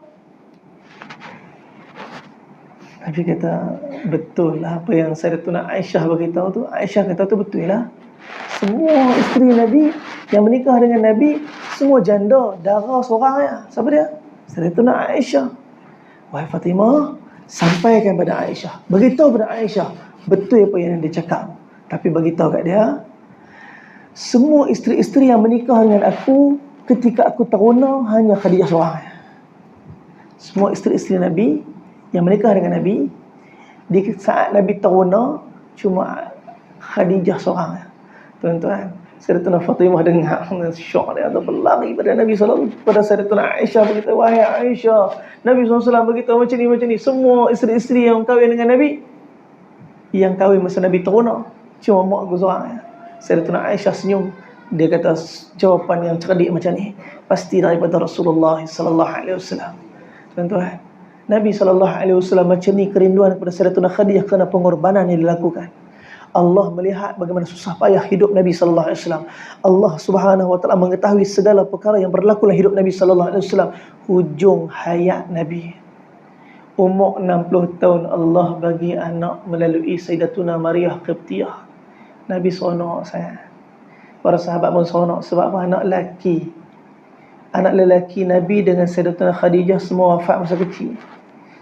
Nabi kata, betul lah apa yang Sayyidatuna Aisyah beritahu tu. Aisyah kata tu betul lah. Semua isteri Nabi yang menikah dengan Nabi, semua janda, darah seorang ya. Siapa dia? Sayyidatuna Aisyah. Wahai Fatimah, sampaikan pada Aisyah, beritahu pada Aisyah betul apa yang dia cakap. Tapi beritahu kat dia, semua isteri-isteri yang menikah dengan aku ketika aku teruna hanya Khadijah seorang. Semua isteri-isteri Nabi yang menikah dengan Nabi di saat Nabi teruna cuma Khadijah seorang. Tuan-tuan, Sayyidatuna Fatimah dengar, syok dia, berlari pada Nabi SAW, pada Sayyidatuna Aisyah, berkata, wahai Aisyah, Nabi SAW berkata macam ni. Semua isteri-isteri yang kahwin dengan Nabi, yang kahwin masa Nabi teruna cuma mak aku seorang. Sayyidatuna Aisyah senyum. Dia kata jawapan yang cerdik macam ni pasti daripada Rasulullah sallallahu alaihi wasallam. Tuan-tuan, Nabi sallallahu alaihi wasallam macam ni kerinduan kepada Sayyidatuna Khadijah kerana pengorbanan yang dilakukan. Allah melihat bagaimana susah payah hidup Nabi sallallahu alaihi wasallam. Allah Subhanahu wa taala mengetahui segala perkara yang berlaku dalam hidup Nabi sallallahu alaihi wasallam. Hujung hayat Nabi, Umur 60 tahun Allah bagi anak melalui Sayyidatuna Maryah Qibtiyah. Nabi seronok saya. Para sahabat pun seronok. Sebab apa? Anak lelaki. Anak lelaki Nabi dengan Sayyidatuna Khadijah semua wafat masa kecil.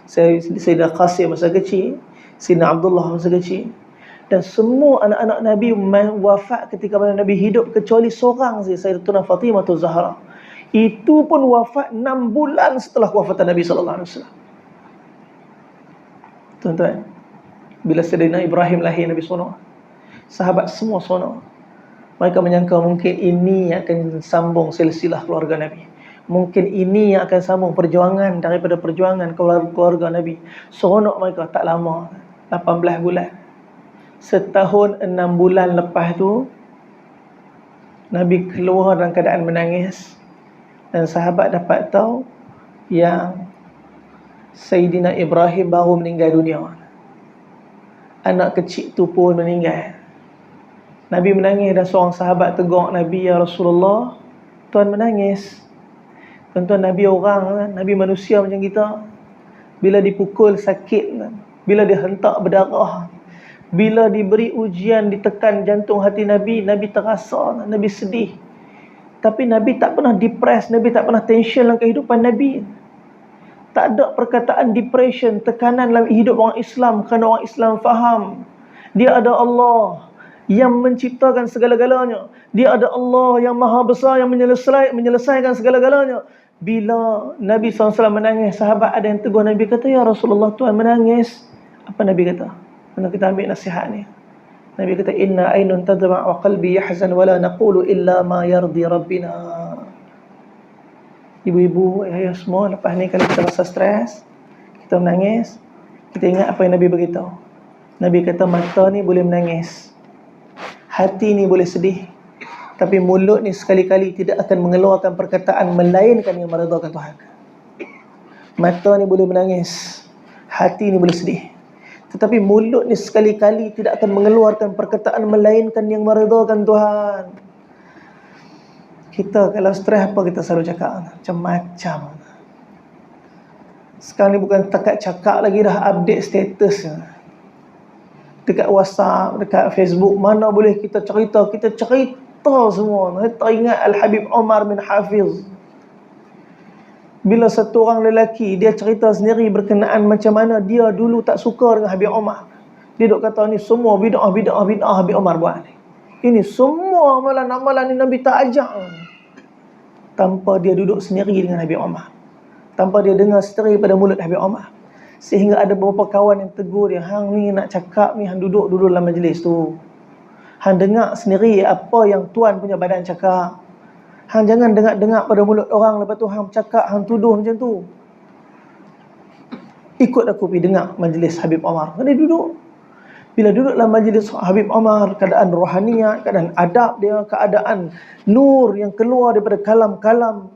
Sayyidah Qasim masa kecil, Sayyidina Abdullah masa kecil. Dan semua anak-anak Nabi wafat ketika mana Nabi hidup, kecuali seorang saja, Sayyidatuna Fatimah Zahra. Itu pun wafat 6 bulan setelah wafatan Nabi sallallahu alaihi wasallam. Tuan-tuan, bila Sayyidina Ibrahim lahir, Nabi sono, sahabat semua sono. Mereka menyangka mungkin ini akan sambung silsilah keluarga Nabi. Mungkin ini yang akan sambung perjuangan daripada perjuangan keluarga Nabi. Seronok mereka. Tak lama, 18 bulan. Setahun 6 bulan lepas tu, Nabi keluar dalam keadaan menangis. Dan sahabat dapat tahu yang Sayyidina Ibrahim baru meninggal dunia. Anak kecil tu pun meninggal. Nabi menangis dan seorang sahabat tegur Nabi, "Ya Rasulullah, Tuan menangis." Tuan-tuan, Nabi orang, Nabi manusia macam kita. Bila dipukul sakit, bila dihentak berdarah, bila diberi ujian, ditekan jantung hati Nabi, Nabi terasa, Nabi sedih. Tapi Nabi tak pernah depres, Nabi tak pernah tension dalam kehidupan Nabi. Tak ada perkataan depression, tekanan dalam hidup orang Islam, kerana orang Islam faham dia ada Allah yang menciptakan segala-galanya. Dia ada Allah yang maha besar, yang menyelesaikan segala-galanya. Bila Nabi SAW menangis, sahabat ada yang tegur Nabi, kata, "Ya Rasulullah, Tuan menangis." Apa Nabi kata? Mana kita ambil nasihat ni? Nabi kata, "Inna aynun tadma' wa qalbi yahzan wa la naqulu illa ma yardi rabbina." Ibu-ibu, ayah semua, lepas ni kalau kita rasa stres, kita menangis, kita ingat apa yang Nabi beritahu. Nabi kata, mata ni boleh menangis, hati ni boleh sedih, tapi mulut ni sekali-kali tidak akan mengeluarkan perkataan melainkan yang meredakan Tuhan. Mata ni boleh menangis, hati ni boleh sedih, tetapi mulut ni sekali-kali tidak akan mengeluarkan perkataan melainkan yang meredakan Tuhan. Kita kalau stres apa kita selalu cakap? Macam-macam. Sekarang ni bukan takat cakap lagi, dah update status. Dekat WhatsApp, dekat Facebook, mana boleh kita cerita semua. Saya teringat Al-Habib Omar bin Hafiz. Bila satu orang lelaki, dia cerita sendiri berkenaan macam mana dia dulu tak suka dengan Habib Omar. Dia duk kata ni semua bid'ah Habib Omar buat ni. Ini semua amalan-amalan ni Nabi tak ajak. Tanpa dia duduk sendiri dengan Habib Omar, tanpa dia dengar sendiri pada mulut Habib Omar. Sehingga ada beberapa kawan yang tegur dia, "Hang ni nak cakap ni, hang duduk dulu dalam majlis tu. Hang dengar sendiri apa yang tuan punya badan cakap. Hang jangan dengar pada mulut orang, lepas tu hang cakap, hang tuduh macam tu. Ikut aku pergi dengar majlis Habib Omar." Dia duduk. Bila duduk dalam majlis Habib Omar, keadaan rohaniat, keadaan adab dia, keadaan nur yang keluar daripada kalam-kalam.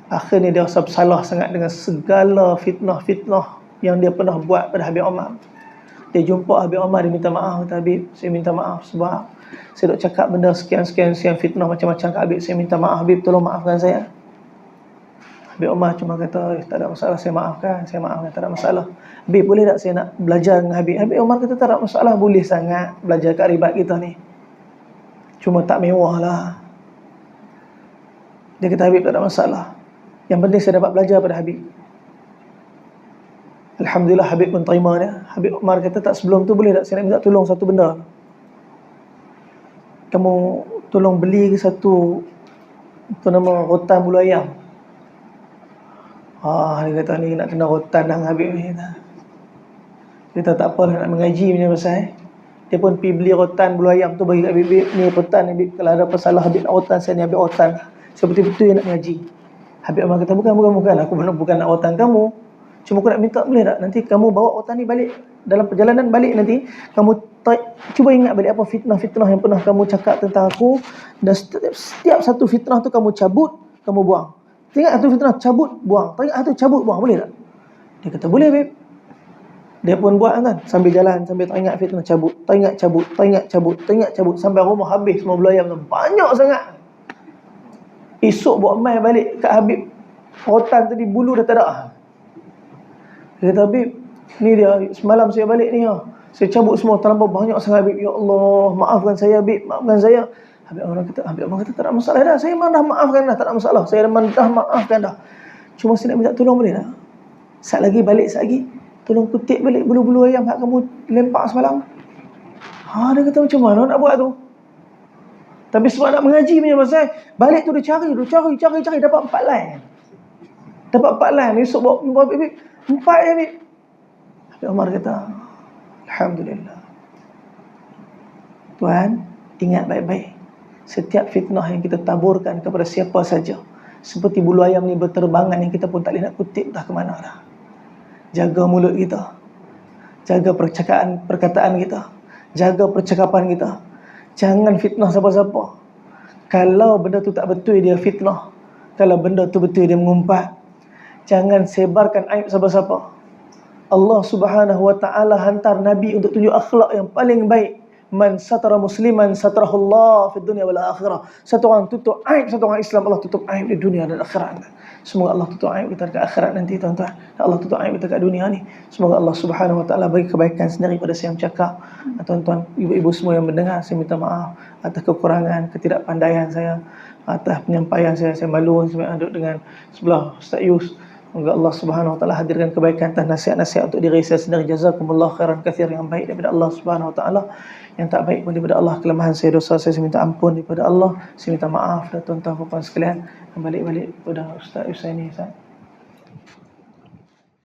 Akhirnya dia rasa bersalah sangat dengan segala fitnah-fitnah yang dia pernah buat pada Habib Omar. Dia jumpa Habib Omar, dia minta maaf. Kata, "Habib, saya minta maaf sebab saya duk cakap benda sekian fitnah macam-macam ke Habib. Saya minta maaf Habib, tolong maafkan saya." Habib Omar cuma kata, "Tak ada masalah, saya maafkan, tak ada masalah. Habib, boleh tak saya nak belajar dengan Habib?" Habib Omar kata, "Tak ada masalah, boleh sangat belajar kat ribat kita ni. Cuma tak mewah lah." Dia kata, "Habib, tak ada masalah. Yang penting saya dapat belajar pada Habib." Alhamdulillah, Habib pun terima dia. Habib Omar kata, "Tak, sebelum tu boleh tak saya nak minta tolong satu benda. Kamu tolong beli satu, apa nama, rotan bulu ayam." Dia kata, "Ni nak kena rotan dah Habib ni." Dia kata, "Tak apa, nak mengaji punya pasal." Dia pun pergi beli rotan bulu ayam tu bagi kat Habib. "Ni rotan ni Habib, kalau ada masalah Habib nak rotan saya ni, Habib rotan. Saya betul-betul yang nak mengaji." Habib Omar kata, Bukan. Aku bukan nak rotan kamu. Cuma aku nak minta, boleh tak nanti kamu bawa rotan ni balik, dalam perjalanan balik nanti kamu cuba ingat balik apa fitnah-fitnah yang pernah kamu cakap tentang aku, dan setiap satu fitnah tu kamu cabut, kamu buang. Teringat satu fitnah, cabut, buang. Teringat satu, cabut, buang. Boleh tak?" Dia kata, "Boleh, Habib." Dia pun buat kan, sambil jalan, sambil teringat fitnah, teringat cabut, sampai rumah habis semua bulu ayam tu. Banyak sangat. Esok buat mai balik kat Habib, rotan tadi bulu dah tak ada. Dia kata, Habib, ni dia, semalam saya balik ni ya. Saya cabut semua, terlampau banyak sangat Habib. Ya Allah, maafkan saya Habib, maafkan saya. Habib Umar kata, tak ada masalah dah. Saya memang dah maafkan dah, tak ada masalah. Saya memang dah maafkan dah. Cuma saya nak minta tolong boleh tak? Saat lagi, tolong kutip balik bulu-bulu ayam yang kamu lempak semalam. Dia kata macam mana nak buat tu? Tapi sebab nak mengaji punya pasal, balik tu dia cari, dapat 4 line. Dapat 4 line. Esok bawa Habib, 4 ya Habib. Habib Umar kata, Alhamdulillah. Tuan, ingat baik-baik. Setiap fitnah yang kita taburkan kepada siapa saja, seperti bulu ayam ni berterbangan yang kita pun tak boleh nak kutip dah ke mana dah. Jaga mulut kita. Jaga perkataan kita. Jaga percakapan kita. Jangan fitnah siapa-siapa. Kalau benda tu tak betul, dia fitnah. Kalau benda tu betul, dia mengumpat. Jangan sebarkan aib siapa-siapa. Allah Subhanahu wa ta'ala hantar Nabi untuk tunjuk akhlak yang paling baik. Man satara musliman satarahullah fid dunya wal akhirah. Satu orang tutup aib satu orang Islam, Allah tutup aib di dunia dan akhirat. Semoga Allah tutup aib kita dekat akhirat nanti tuan-tuan. Allah tutup aib kita dekat dunia ni. Semoga Allah Subhanahu wa taala bagi kebaikan sendiri pada saya yang bercakap. Tuan-tuan, ibu-ibu semua yang mendengar, saya minta maaf atas kekurangan, ketidakpandaian saya, atas penyampaian saya malu sebab duduk dengan sebelah Ustaz Yus. Semoga Allah Subhanahu wa taala hadirkan kebaikan dan nasihat-nasihat untuk diri saya sendiri. Jazakumullah khairan katsir, yang baik daripada Allah Subhanahu wa taala, yang tak baik pun daripada Allah. Kelemahan saya, dosa saya minta ampun daripada Allah. Saya minta maaf dan tuan-tuan puan sekalian. Balik-balik kepada Ustaz Husaini Ustaz.